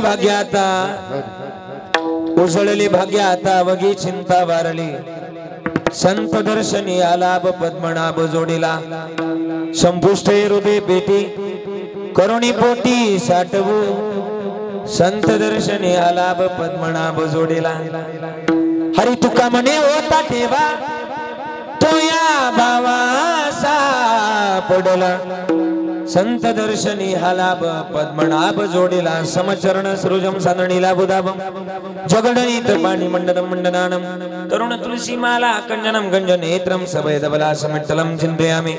भाग्याता उसळली भाग्याता वगी चिंता वारली संत दर्शनी आलाभ पद्मनाभ जोडीला संपुष्ट हृदय पेटी करुणी पोटी साठवू संत दर्शनी आलाभ पद्मनाभ जोडीला हरी तुका म्हणे होता ठेवा तो या भावासा पडला संत दर्शनी हालाभ पद्मनाभ जोडीला समचरण सृजम साधणीला बुधाभम जगडणीत पाणी मंडनम मंडनानम तरुण तुलसी माला कंजनम गंजनेत्रम सभयदबला समिट्टलम चिंतयामि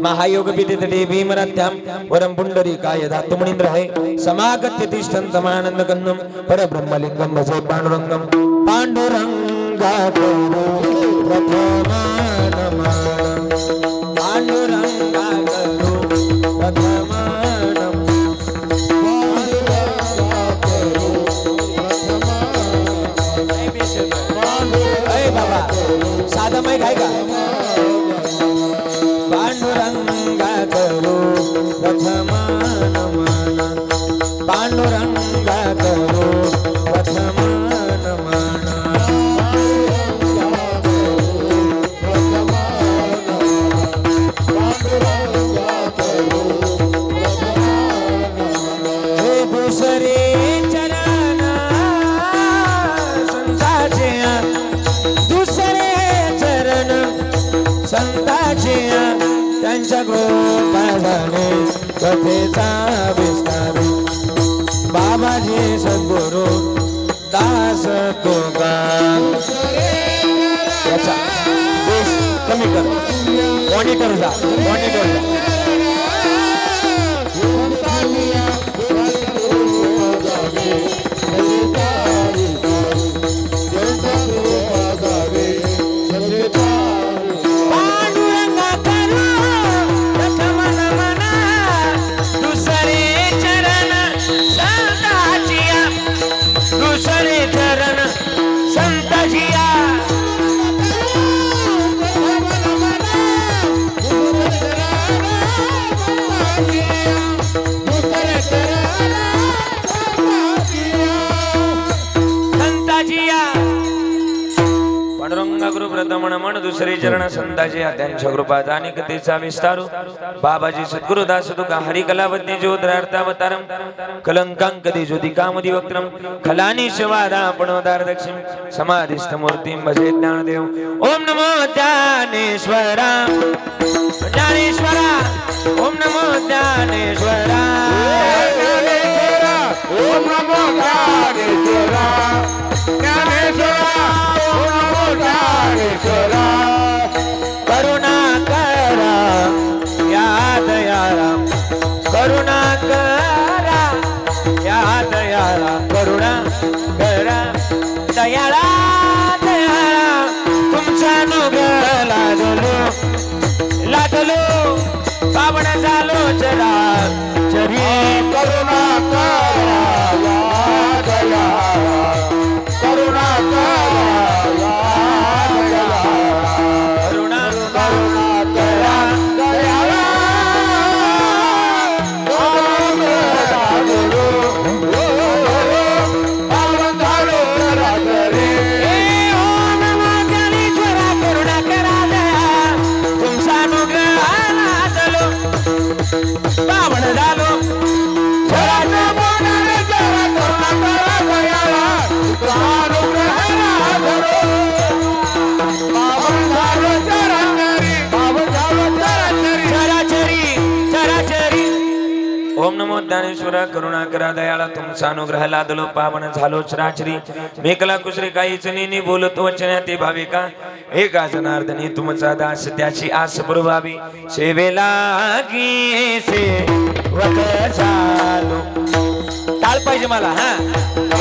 महायोग पीठितटे भीमरात्याम वरम पुंडरीकाय धातुमणींद्र है समागत्य तिष्ठन्तमानंद कन्नम परब्रह्मलिंगम भजे पांडुरंगम पांडुरंगा करो प्रथमानम पांडुरंगा करो प्रथमानम बाबा साधा माईक आहे का पांडुरंगा करो प्रथमानम पांडुरंगा करो प्रथमानम त्यांच्या कृपाने कथेचा विस्तार बाबाजी सद्गुरु दास तुका याचा बेस कमी कर मॉनिटर जा मन दुसरे चरण संताचे त्यांच्या कृपा जाणे कथेचा विस्तारू बाबाजी सद्गुरु दास तुका हरि कलावद्य ज्योतिरार्थावतारम कलंकांकदे ज्योतिकामदि वक्त्रम खलानी शिवादा पणोदार दक्षिण समाधिस्थ मूर्तिं भजे ज्ञानदेव ओम नमो ज्ञानेश्वरा ज्ञानेश्वरा ओम नमो ज्ञानेश्वरा ओम नमो ज्ञानेश्वरा ज्ञानेश्वरा करुणा करा या दयाला करुणा करा या दयाला करुणा करा दयाला दयाला तुमच्या अनुग्रह लादलो पावन झालो चरा चरी करुणा करा या दयाला करुणा करा ज्ञानेश्वरा करुणा करा दयाला तुमचा अनुग्रह लादलो पावन झालो चराचरी मेकला कुसरे काहीच नेनी बोलतो वचना ते भाविका एका जनार्दनी तुमचा दास त्याची आस पुरवावी सेवेला गी से वक झालो टाळ पाहिजे मला हा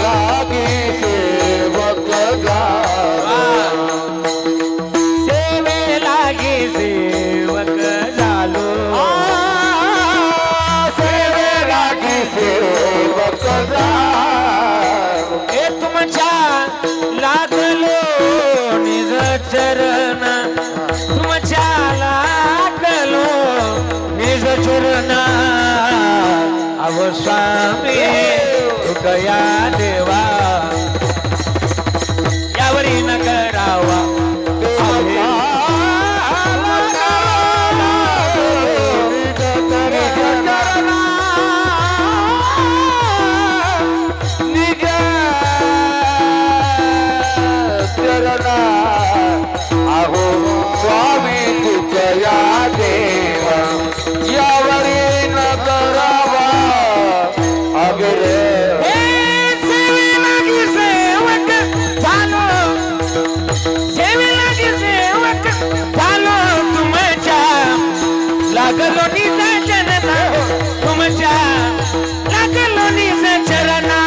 लागी सेवक सेवेला गी सेवक झालो ए तुमच्या लागलो निज चरण तुमच्या लागलो निज चरण अव स्वामी कया देवा यावरी न करावा अहो स्वामी तुझया देवा यावरी न करावा अगरे लागलो निजा चरणा तुमच्या लागलो निजा चरणा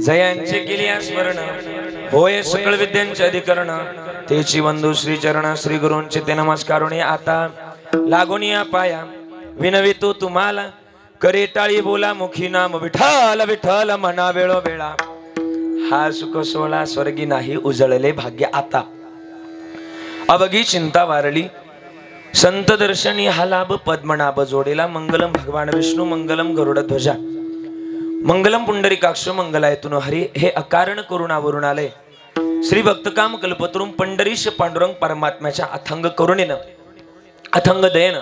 जयांचे केली स्मरण होय सकळ विद्यांचे अधिकरण तेची वंदू श्री चरण श्री गुरूंचे ते नमस्कारुणी आता लागोनिया पाया विनवितो तुम्हाला करे टाळी बोला मुखी नाम विठ्ठल विठ्ठल म्हणा वेळो वेळा हा सुख सोहळा स्वर्गी नाही उजळले भाग्य आता अबगी चिंता वारली संत दर्शनी हा लाभ पद्मनाभ जोडेला मंगलम भगवान विष्णू मंगलम गरुड ध्वजा मंगलम पुंडरीकाक्ष मंगलायतुन हरी हे अकारण करुणावरून आले श्री भक्तकाम कल्पतरुम पंढरीश पांडुरंग परमात्म्याच्या अथंग करुणेनं अथंग दयेनं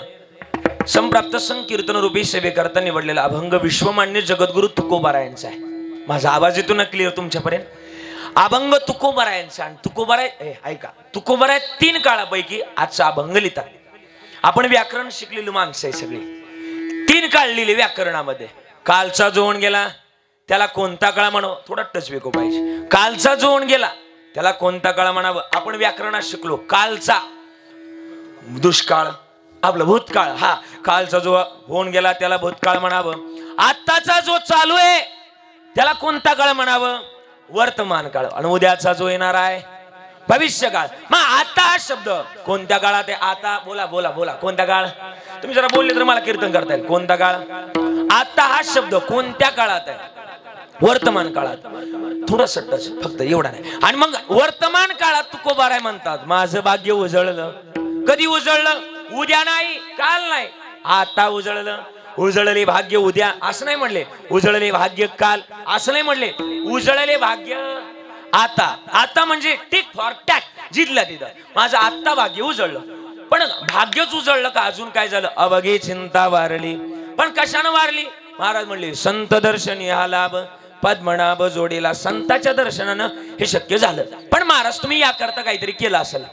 संप्राप्त संकीर्तन रूपी सेवेकरता निवडलेला अभंग विश्वमान्य जगद्गुरु तुकोबारायांचा आहे। माझा आवाज येतो ना क्लिअर तुमच्यापर्यंत? अभंग तुकोबारायांचा आणि तुकोबाराय ऐका तुकोबाराय 3 काळापैकी आजचा अभंग लिहितात। आपण व्याकरण शिकलेली माणसं आहे सगळी 3 काळ लिहिले व्याकरणामध्ये। कालचा जोन गेला त्याला कोणता काळ म्हणावं थोडा टच वेको पाहिजे। कालचा जोन गेला त्याला कोणता काळ म्हणावं आपण व्याकरणात शिकलो कालचा दुष्काळ आपलं भूतकाळ हा कालचा जो होऊन गेला त्याला भूतकाळ म्हणावं। आत्ताचा जो चालू आहे त्याला कोणता काळ म्हणावं वर्तमान काळ आणि उद्याचा जो येणार आहे भविष्यकाळ। मग आता हा शब्द कोणत्या काळात आहे आता बोला बोला बोला कोणता काळ तुम्ही जरा बोलले तर मला कीर्तन करता येईल कोणता काळ आता हा शब्द कोणत्या काळात आहे वर्तमान काळात थोडंसं टच फक्त एवढा नाही। आणि मग वर्तमान काळात तुकोबाराय म्हणतात माझं भाग्य उजळलं कधी उजळलं उद्या नाही काल नाही आता उजळलं उजळले भाग्य उद्या असं नाही म्हणले उजळले भाग्य काल असं नाही म्हणले उजळले भाग्य आता आता म्हणजे टिक फॉर टॅक जिथल्या तिथं माझं आता भाग्य उजळलं पण भाग्यच उजळलं का अजून काय झालं अवघी चिंता वारली पण कशानं वारली महाराज म्हणले संत दर्शनी हा लाभ पद्मनाभ जोडीला संताच्या दर्शनानं हे शक्य झालं। पण महाराज तुम्ही याकरता काहीतरी केलं असेल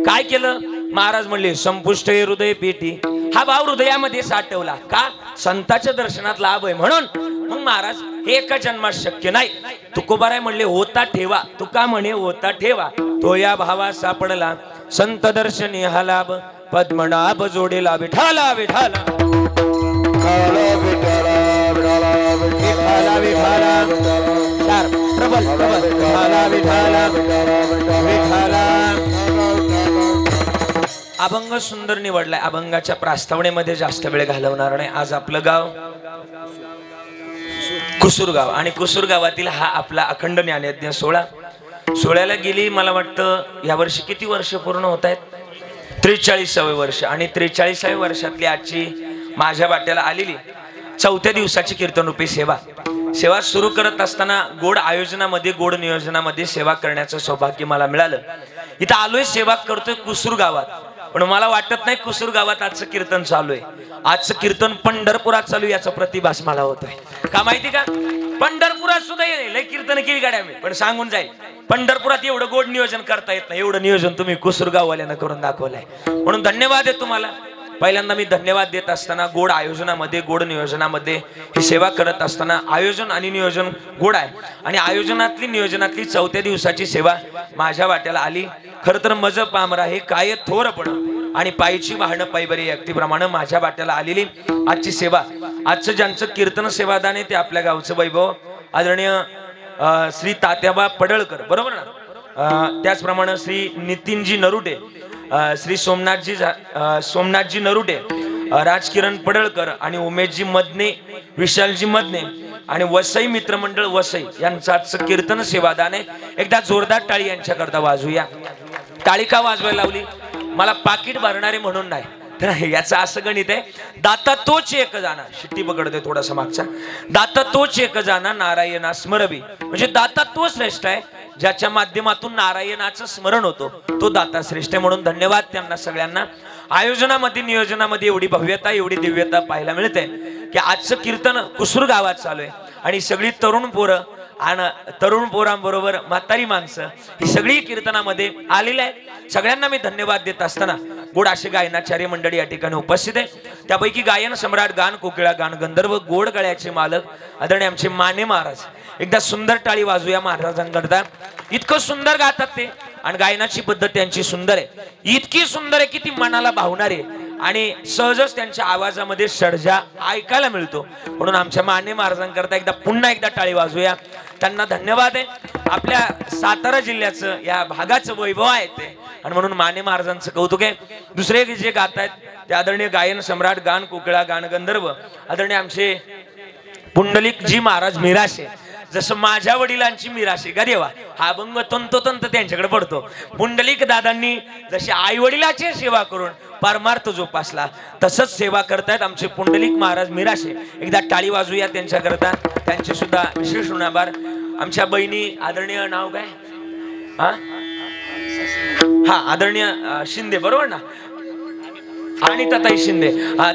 काय केलं महाराज म्हणले संपुष्ट हृदय पेटी हा भाव हृदयामध्ये साठवला का संताच्या दर्शनात लाभ आहे म्हणून। मग महाराज हे एका जन्मात शक्य नाही तुकोबाराय म्हणले होता ठेवा तुका म्हणे होता ठेवा तो या भावा सापडला संत दर्शनी हा लाभ पद्मनाभ जोडीला विठाला विठाला विठाला विठाला प्रबल प्रबल विठाला विठाला विठाला। अभंग सुंदर निवडलाय अभंगाच्या प्रास्तावनेमध्ये जास्त वेळ घालवणार नाही। आज आपलं गाव कुसूरगाव आणि कुसूरगावातील हा आपला अखंड ज्ञानयज्ञ सोहळ्याला गेली मला वाटतं यावर्षी किती वर्ष पूर्ण होत आहेत 43वे वर्ष आणि 43व्या वर्षातली आजची माझ्या वाट्याला आलेली 4थ्या दिवसाची कीर्तन रूपी सेवा सेवा सुरू करत असताना गोड आयोजनामध्ये गोड नियोजनामध्ये सेवा करण्याचं सौभाग्य मला मिळालं. इथं आलोय सेवा करतोय कुसूर गावात, पण मला वाटत नाही कुसूर गावात आजचं कीर्तन चालू आहे. आजचं कीर्तन पंढरपुरात चालू याचा प्रतिभास मला होतोय. का माहिती का? पंढरपुरात सुद्धा लय कीर्तन केली गाड्या मी, पण सांगून जाईल पंढरपुरात एवढं गोड नियोजन करता येत नाही, एवढं नियोजन तुम्ही कुसूर गाववाल्यानं करून दाखवलंय. म्हणून धन्यवाद आहे तुम्हाला. पहिल्यांदा मी धन्यवाद देत असताना गोड आयोजनामध्ये गोड नियोजनामध्ये ही सेवा करत असताना आयोजन आणि नियोजन गोड आहे आणि आयोजनातली नियोजनातली 4थ्या दिवसाची सेवा माझ्या वाट्याला आली. खरं तर मज पामरा हे काय थोरपण आणि पायची वाहनं पायबरी व्यक्तीप्रमाणे माझ्या वाट्याला आलेली आजची सेवा. आजचं ज्यांचं कीर्तन सेवादान आहे ते आपल्या गावचं वैभव आदरणीय श्री तात्याबा पडळकर बरोबर ना, त्याचप्रमाणे श्री नितीनजी नरुटे, श्री सोमनाथजी नरुटे, राजकिरण पडळकर आणि उमेशजी मदने, विशालजी मदने आणि वसई मित्रमंडळ वसई यांचं आजचं कीर्तन सेवादान आहे. एकदा जोरदार टाळी यांच्याकरता वाजूया. टाळी का वाजवायला लावली? मला पाकिट भरणारे म्हणून नाही, तर याचं असं गणित आहे, दाता तोच एक जाणा, शिट्टी पकडतोय थोडासा मागचा, दाता तोच एक जाणा नारायणा स्मरवी, म्हणजे दाता तो श्रेष्ठ आहे ज्याच्या माध्यमातून नारायणाचं स्मरण होतो, तो दाता श्रेष्ठ आहे. म्हणून धन्यवाद त्यांना सगळ्यांना. आयोजनामध्ये नियोजनामध्ये एवढी भव्यता एवढी दिव्यता पाहायला मिळते की आजचं कीर्तन कुसूर गावात चालू आहे आणि सगळी तरुण पोरं आणि तरुण पोरांबरोबर म्हातारी माणसं ही सगळी कीर्तनामध्ये आलेली आहेत. सगळ्यांना मी धन्यवाद देत असताना गोड असे गायनाचार्य मंडळी या ठिकाणी उपस्थित आहे. त्यापैकी गायन सम्राट गान कोकिळा गान गंधर्व गोड गळ्याचे मालक आदरणीय आमचे माने महाराज, एकदा सुंदर टाळी वाजूया महाराजांकरता. इतकं सुंदर गातात ते आणि गायनाची पद्धत त्यांची सुंदर आहे, इतकी सुंदर आहे की ती मनाला भावणार आहे आणि सहजच त्यांच्या आवाजामध्ये सर्जा ऐकायला मिळतो. म्हणून आमच्या माने महाराजांकरता पुन्हा एकदा टाळी वाजूया. त्यांना धन्यवाद आहे. आपल्या सातारा जिल्ह्याचं या भागाचं वैभव आहे ते आणि म्हणून माने महाराजांचं कौतुक आहे. दुसरे जे गात आहेत ते आदरणीय गायन सम्राट गान कोकिळा गान गंधर्व आदरणीय आमचे पुंडलिक जी महाराज मिराशे. जसं माझ्या वडिलांची मिराशे का देवा हा अभंग तंतोतंत त्यांच्याकडे पडतो. पुंडलिक दादांनी जशी आई वडिलाची सेवा करून परमार्थ जोपासला तसंच सेवा करतायत आमचे पुंडलिक महाराज मिराशे. एकदा टाळी वाजूया त्यांच्याकरता. त्यांचे सुद्धा विशेष आभार. आमच्या बहिणी आदरणीय नाव काय हा आदरणीय शिंदे बरोबर ना, आणि ताई शिंदे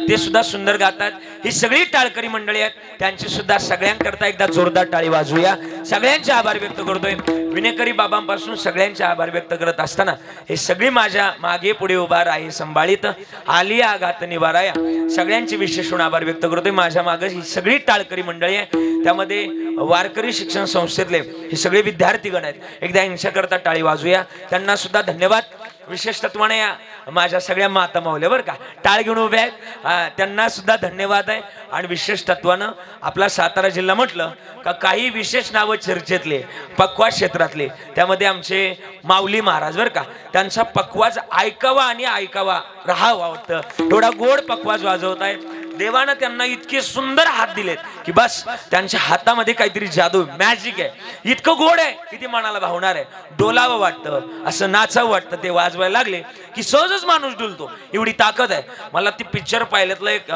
ते सुद्धा सुंदर गातात. ही सगळी टाळकरी मंडळी आहेत, त्यांची सुद्धा सगळ्यांकरता एकदा जोरदार टाळी वाजूया. सगळ्यांचे आभार व्यक्त करतोय. विनेकरी बाबांपासून सगळ्यांचे आभार व्यक्त करत असताना हे सगळी माझ्या मागे पुढे उभा राही संभाळीत आली आघात निवाराया सगळ्यांचे विशेष आभार व्यक्त करतोय. माझ्या मागे ही सगळी टाळकरी मंडळी आहे, त्यामध्ये वारकरी शिक्षण संस्थेतले हे सगळे विद्यार्थीगण आहेत. एकदा यांच्याकरता टाळी वाजूया. त्यांना सुद्धा धन्यवाद. विशेष तत्वाने या माझ्या सगळ्या माता मावल्या बरं का टाळ घेऊन उभ्या आहेत, त्यांना सुद्धा धन्यवाद आहे. आणि विशेष तत्वानं आपला सातारा जिल्हा म्हटलं का काही विशेष नावं चर्चेतले पक्वाज क्षेत्रातले, त्यामध्ये आमचे माऊली महाराज बरं का, त्यांचा पक्वाज ऐकावा आणि ऐकावा राहावा वाटतं. एवढा गोड पक्वाज वाजवत आहेत. देवानं त्यांना इतके सुंदर हात दिलेत की बस त्यांच्या हातामध्ये काहीतरी जादू मॅजिक आहे. इतकं गोड आहे की ती मनाला भावणार आहे. डोलावं वाटतं, असं नाचावं वाटतं. ते वाजवायला लागले की सहजच माणूस डुलतो, एवढी ताकद आहे. मला ती पिक्चर पाहिल्यातलं एक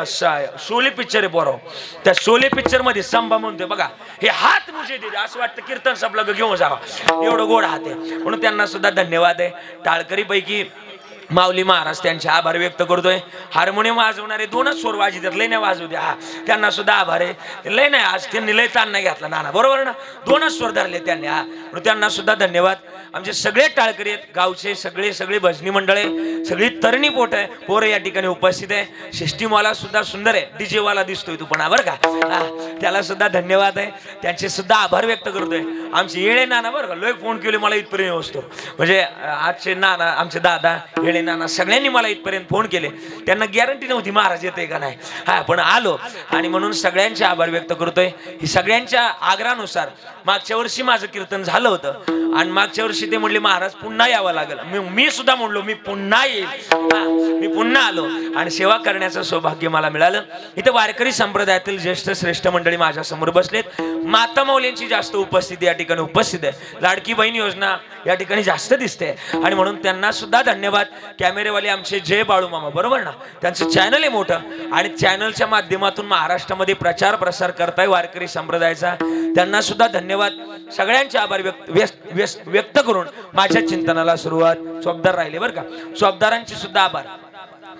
शोले पिक्चर आहे बरोबर, त्या शोले पिक्चर मध्ये संभा म्हणतोय बघा, हे हात मुझे दे, असं वाटतं कीर्तन सबलं घेऊन जावा, एवढं गोड हात आहे. म्हणून त्यांना सुद्धा धन्यवाद आहे. टाळकरी पैकी माऊली महाराज त्यांचे आभार व्यक्त करतोय. हार्मोनियम वाजवणारे दोनच स्वर वाजवतात, लय नाही वाजवू द्या. त्यांना सुद्धा आभार आहे. लय नाही आज त्यांनी लय ताण नाही घेतला नाना बरोबर ना, दोनच स्वर धरले त्यांनी. म्हणून त्यांना सुद्धा धन्यवाद. आमचे सगळे टाळकरी आहेत, गावचे सगळे भजनी मंडळे, सगळी तरणी पोरं या ठिकाणी उपस्थित आहे. शिष्टीवाला सुद्धा सुंदर आहे, डीजे वाला दिसतोय तू पण बरं का, त्याला सुद्धा धन्यवाद आहे. त्यांचे सुद्धा आभार व्यक्त करतोय. आमचे येळे नाना बरं का, लय फोन केले मला इथपर्यंत वस्तू, म्हणजे आजचे नाना आमचे दादा येळे नाना सगळ्यांनी मला इथपर्यंत फोन केले. त्यांना गॅरंटी नव्हती महाराज येते का नाही, पण आलो. आणि म्हणून सगळ्यांचे आभार व्यक्त करतोय. ही सगळ्यांच्या आग्रहानुसार मागच्या वर्षी माझं कीर्तन झालं होतं आणि मागच्या वर्षी ते म्हणले महाराज पुन्हा यावं लागेल. मी सुद्धा म्हणलो मी पुन्हा येईल. मी पुन्हा आलो आणि सेवा करण्याचं सौभाग्य मला मिळालं. इथं वारकरी संप्रदायातील ज्येष्ठ श्रेष्ठ मंडळी माझ्या समोर बसलेत. माता मौल्यांची जास्त उपस्थिती या ठिकाणी उपस्थित आहे. लाडकी बहीण योजना या ठिकाणी जास्त दिसते आणि म्हणून त्यांना सुद्धा धन्यवाद. कॅमेरेवाले आमचे जय बाळू मामा, बरोबर ना, त्यांचं चॅनल आहे मोठं आणि चॅनलच्या माध्यमातून महाराष्ट्रामध्ये प्रचार प्रसार करताय वारकरी संप्रदायाचा. त्यांना सुद्धा धन्यवाद. सगळ्यांचे आभार व्यक्त करून माझ्या चिंतनाला सुरुवात. चोपदार राहिले बरं का, चोपदारांची सुद्धा आभार.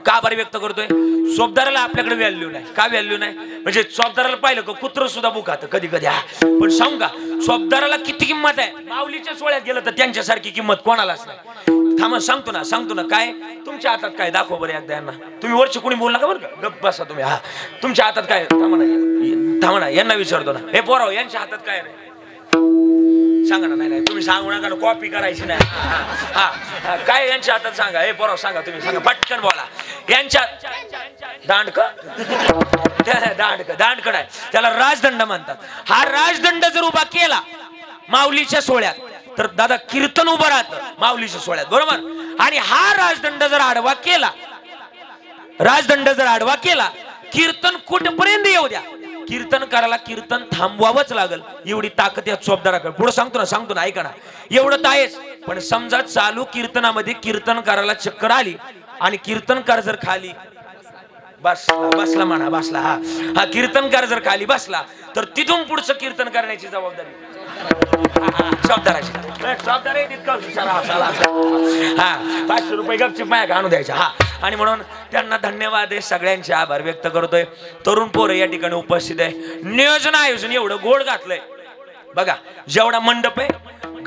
का आभार व्यक्त करतोय? चोपदाराला आपल्याकडे व्हॅल्यू नाही. का व्हॅल्यू नाही म्हणजे चोपदाराला पाहिलं का कुत्र सुद्धा बुकात कधी कधी. पण सांगू का, चोपदाराला किती किंमत आहे. माऊलीच्या सोहळ्यात गेलं तर त्यांच्यासारखी किंमत कोणालाच नाही. थांबा सांगतो ना काय तुमच्या हातात काय दाखव बरं एकदा यांना. तुम्ही वरचे कोणी बोलला का बरं का, गप्प बसा तुम्ही. हा तुमच्या हातात काय, थांबा ना यांना विचारतो ना. हे पोराव यांच्या हातात काय रे सांगा ना. नाही तुम्ही सांगू नका, कॉपी करायची नाही. हा काय यांच्या हातात सांगा. हे पोराव सांगा, तुम्ही सांगा, पटकन बोला. यांच्या दांडक आहे, त्याला राजदंड म्हणतात. हा राजदंड जर उभा केला माऊलीच्या सोहळ्यात तर दादा कीर्तन उभं राहतं माऊलीच्या सोहळ्यात, बरोबर. आणि हा राजदंड जर आडवा केला कीर्तन कुठपर्यंत येऊ द्या, कीर्तन करायला कीर्तन थांबवावंच लागल. एवढी ताकद या चोपदाराकडे. पुढे सांगतो ना ऐका ना. एवढं तर आहेच, पण समजा चालू कीर्तनामध्ये कीर्तन करायला चक्कर आली आणि कीर्तनकार जर खाली बसला म्हणा, बसला हा कीर्तनकार जर खाली बसला तर तिथून पुढचं कीर्तन करण्याची जबाबदारी चोपदाराची. चोपदार हा 500 रुपये गपचूप माया आणून द्यायचा. हा आणि म्हणून त्यांना धन्यवाद आहे. सगळ्यांचे आभार व्यक्त करतोय. तरुण पोरं या ठिकाणी उपस्थित आहे. नियोजन आयोजन एवढं गोड घातलंय बघा. जेवढा मंडप आहे,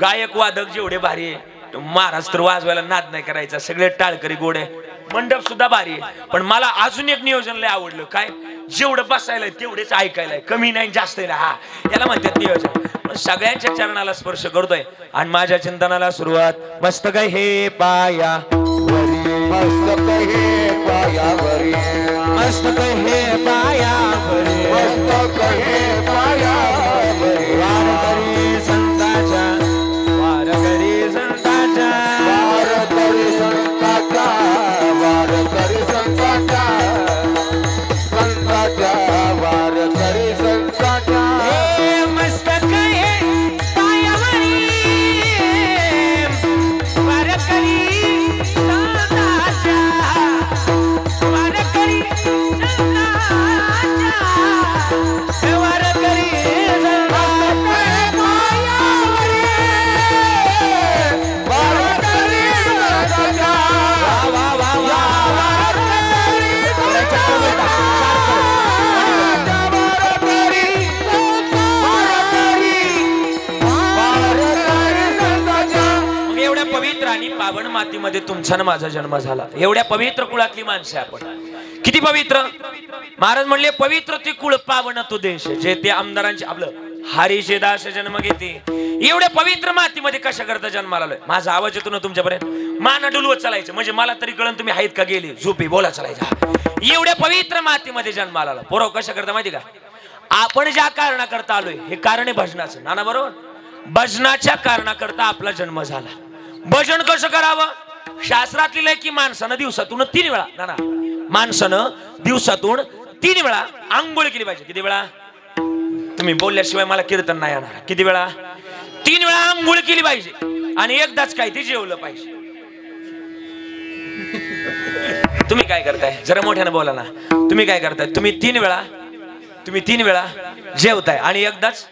गायक वादक जेवढे भारी आहे. महाराज तर वाजवायला नाद नाही करायचा, सगळे टाळकरी गोड आहे. मंडप सुद्धा भारी आहे. पण मला अजून एक नियोजन लय आवडलं. काय? जेवढं बसायला तेवढेच ऐकायला, कमी नाही जास्त नाही. हा याला म्हणतात नियोजन. सगळ्यांच्या चरणाला स्पर्श करतोय आणि माझ्या चिंतनाला सुरुवात. मस्तक हे पाया मस्तक हे पायावरी, मस्तक हे पायावरी, मस्तक हे पायावरी. वारकरी संतांच्या, वारकरी संतांच्या, वारकरी संतांच्या, वारकरी संतांच्या, संतांच्या वारकरी संतांच्या. हे मस्तक हे पायावरी, वारकरी संतांच्या, वारकरी संतांच्या, वारकरी पवित्र आणि पावन मातीमध्ये तुमचा माझा जन्म झाला. एवढ्या पवित्र कुळातली माणसं आपण. किती पवित्र. महाराज म्हणले पवित्र ते कुळ, पावन तो देश, जे ते आमदारांचे आपलं हरीचे दास जन्म घेते. एवढ्या पवित्र मातीमध्ये कशा करता जन्माला आलोय. माझा आवाज येतो ना तुमच्यापर्यंत. मान डुलवत चालायचं म्हणजे मला तरी कळण तुम्ही आहेत का गेले झोपी बोला चालायचा. एवढ्या पवित्र मातीमध्ये जन्माला आला. पोरव कशा करता माहिती का. आपण ज्या कारणाकरता आलोय हे कारण आहे भजनाचं. नाना बरोबर. भजनाच्या कारणाकरता आपला जन्म झाला. भजन कसं करावं. शास्त्रात लिहिलंय की माणसानं दिवसातून 3 वेळा, नाना माणसानं दिवसातून 3 वेळा आंघोळ केली पाहिजे. किती वेळा. तुम्ही बोलल्याशिवाय मला कीर्तन नाही येणार. किती वेळा. 3 वेळा आंघोळ केली पाहिजे आणि एकदाच काय ते जेवलं पाहिजे. तुम्ही काय करताय जरा मोठ्यानं बोला ना. तुम्ही काय करताय. तुम्ही 3 वेळा जेवताय आणि एकदाच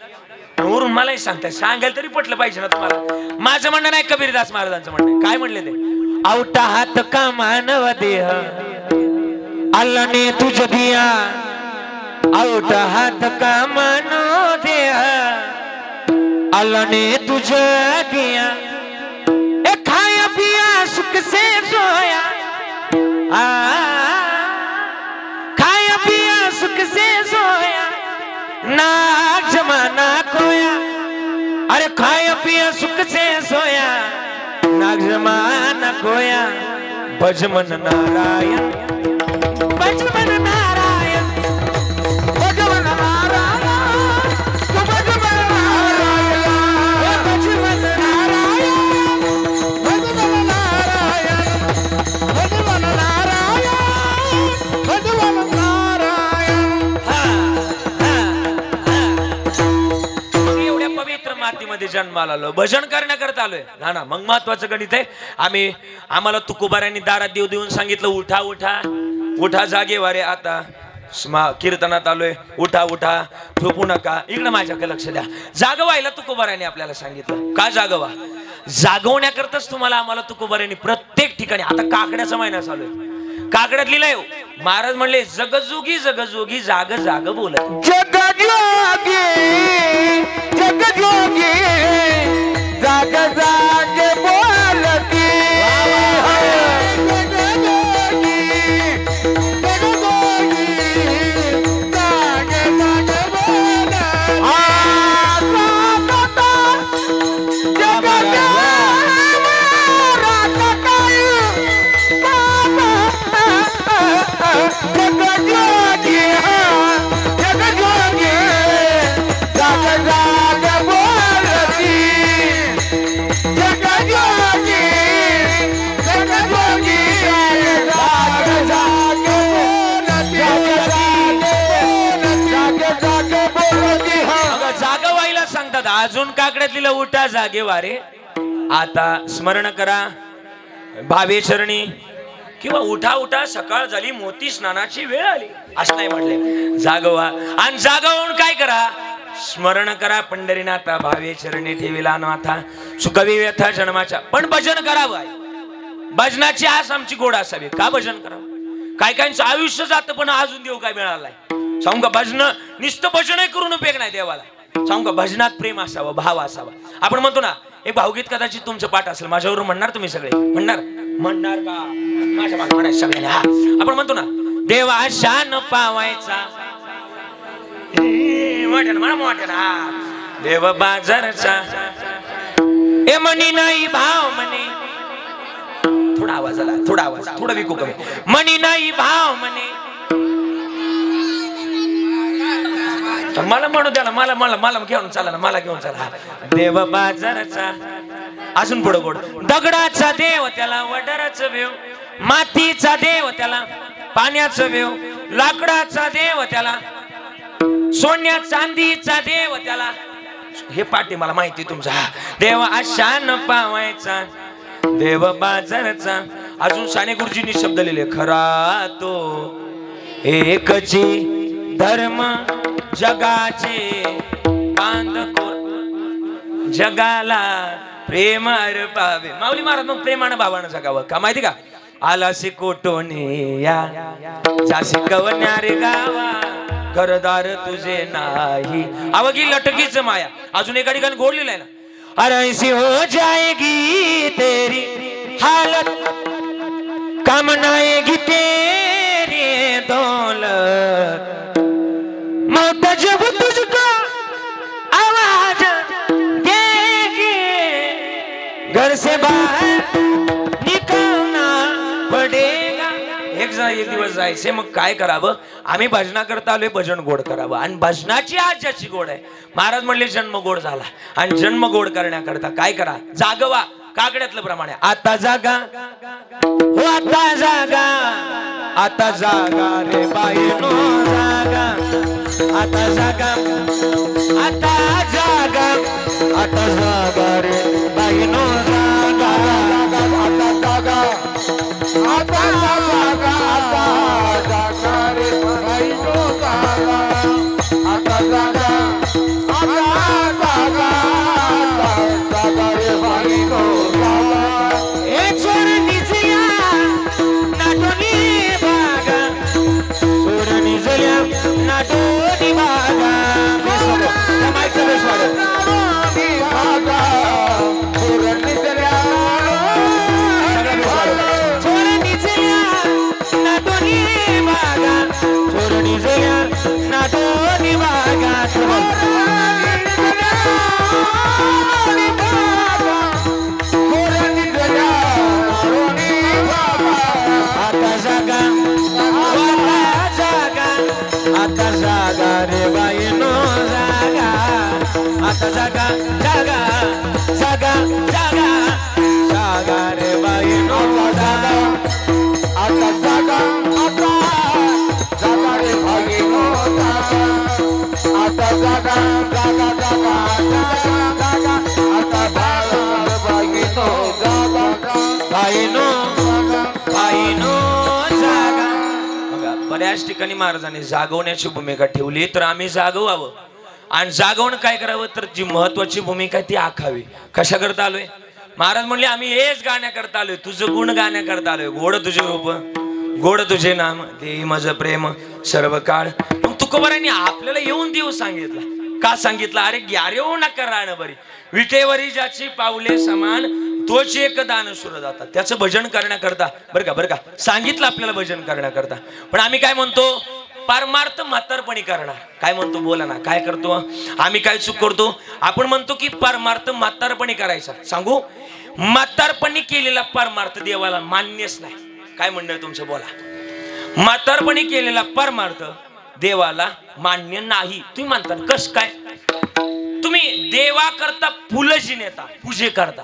वरून मलाही सांगताय. सांगायला तरी पटलं पाहिजे ना तुम्हाला. माझं म्हणणं नाही, कबीरदास महाराजांचं म्हणणं. काय म्हणले ते. आवटा हात का मानव देह अल्लाने तुझ दिया, आवटा हात का मानव देह अल्लाने तुझ दिया. ए खाया पिया सुख से सोया, खाया पिया सुख से सोया, ना जमाना खोया. अरे खाया पिया सुख से सोया, ना जमाना खोया. भजमन नारायण, भजमन नारायण, भजमन नारायण, भजमन नारायण, भजमन नारायण, भजमन नारायण, भजमन नारायण, भजमन नारायण. जन्माला आलो, भजन करण्याकरता आलोय ना ना. मग महत्वाचं गणित आहे. आम्हाला तुकोबाऱ्यांनी दारात देव देऊन सांगितलं उठा उठा उठा जागे वारे. आता कीर्तनात आलोय उठा उठा झोपू नका. इकडं माझ्याकडे लक्ष द्या. जागवायला तुकोबाऱ्यांनी आपल्याला सांगितलं. का जागवा? जागवण्याकरताच तुम्हाला आम्हाला तुकोबाऱ्यांनी प्रत्येक ठिकाणी. आता काकड्याचा महिना चालू आहे. काकड्यात लिहिलंय महाराज म्हणले जगजोगी जगजोगी जाग जाग बोलत. जगजोगी जगजोगी जाग जाग बोलती. अजून काकड्यात लिहिलं उठा जागे वारे. आता स्मरण करा भावे चरणी किंवा उठा उठा सकाळ झाली मोती स्नानाची वेळ आली असं नाही म्हटले. जागवा आणि जागवून काय करा? स्मरण करा पंढरीनाथा भावे चरणी ठेविला नाथा सुखवी व्यथा जन्माच्या. पण भजन करावं. भजनाची आस आमची गोड असावी. का भजन करावं? काय काहींचं आयुष्य जातं पण अजून देव काय मिळालाय सांगू का? भजन नुसतं भजन करून उपयोग नाही देवाला. सांगू का? भजनात प्रेम असावं, भाव असावा. आपण म्हणतो ना एक भावगीत कदाचित तुमचं पाठ असेल. माझ्यावर म्हणणार तुम्ही सगळे म्हणणार का? माझ्या मागे म्हणायचं सगळ्यांनी. हा आपण म्हणतो ना देवा शान पावायचा म्हणा देव बाजारचा ए मनी नाही भाव म्हणे. थोडा आवाज आला, थोडा आवाज, थोडा विकू कमी. मनी नाही भाव म्हणे. मला म्हणू द्या ना. मला मला मला घेऊन चाला ना. मला घेऊन चाला. देव बाजाराचा अजून पुढे गोड. दगडाचा देव त्याला वडाराचं वेव. मातीचा देव त्याला पाण्याचं वेव. लाकडाचा देव त्याला सोन्या चांदीचा देव त्याला. हे पाठी मला माहिती तुमचा. देव आशान पावायचा देव बाजाराचा. अजून साने गुरुजींनी शब्द लिहिले. खरा तो एकची धर्म जगाचे बांधकोर जगाला प्रेम अर्पावे. माऊली महाराज मग प्रेमानं भावानं जगावं का माहिती का? आलासी कोटोने या जासी कवन्या रे गावा घरदार तुझे नाही अवघी लटकीच माया. अजून एका ठिकाणी गोड लिहिलंय ना. अरे ऐसी हो जाएगी तेरी हालत काम नाएगी तेरी दौलत. मौत जब तुझको आवाज देगी घर से बाहर निकलना पडेगा. एक दिवस जायचे. मग काय करावं? आम्ही भजना करता आलोय. भजन गोड करावं. आणि भजनाची आज ज्याची गोड आहे महाराज म्हणले जन्म गोड झाला. आणि जन्म गोड करण्याकरता काय करा? जागवा. काकड्यातलं प्रमाणे आता जागा हो आता जागा. आता जागा रे बाईनो जागा. आता जागा आता जागा. आता जागा रे बाईनो जागा. आता जागा आता जागा. आता जागा रे बाईनो जागा. आता जागा आता जागा. आता जागा रे बाईनो जागा. एक सोड निजल्या नाटोनी बागा. सोड निजल्या नाटोनी बागा. आता जागा रे बाईनो जागा. आता जागा जागा जागा जागा जागा रे बाईनो जागा. आता जागा आता जागा रे बाईनो जागा. आता जागा जागा जागा जागा जागा. याच ठिकाणी महाराजांनी जागवण्याची भूमिका ठेवली, तर आम्ही जागवावं आणि जागवण काय करावं, तर जी महत्वाची भूमिका ती आखावी. कशा करता आलोय? महाराज म्हणले आम्ही हेच गाण्याकरता आलोय, तुझं गुण गाण्याकरता आलोय. गोड तुझे रूप, गोड तुझे नाम, ते माझं प्रेम सर्व काळ. मग तुकोबारांनी आपल्याला येऊन देऊ सांगितलं. का सांगितलं? अरे ग्यारेव नका राहणं बरी, विटेवरी ज्याची पावले समान, तोच एक दान सुर जातात. त्याचं भजन करण्याकरता बरं का सांगितलं आपल्याला भजन करण्याकरता. पण आम्ही काय म्हणतो? परमार्थ म्हातारपणी करणार. काय म्हणतो? बोला ना. काय करतो आम्ही? काय चूक करतो? आपण म्हणतो की परमार्थ म्हातारपणी करायचा. सांगू, म्हातारपणी केलेला परमार्थ देवाला मान्यच नाही. काय म्हणणं तुमचं? बोला. म्हातारपणी केलेला परमार्थ देवाला मान्य नाही. तुम्ही म्हणता कस काय? तुम्ही देवा करता फुलं जी नेता, पूजे करता,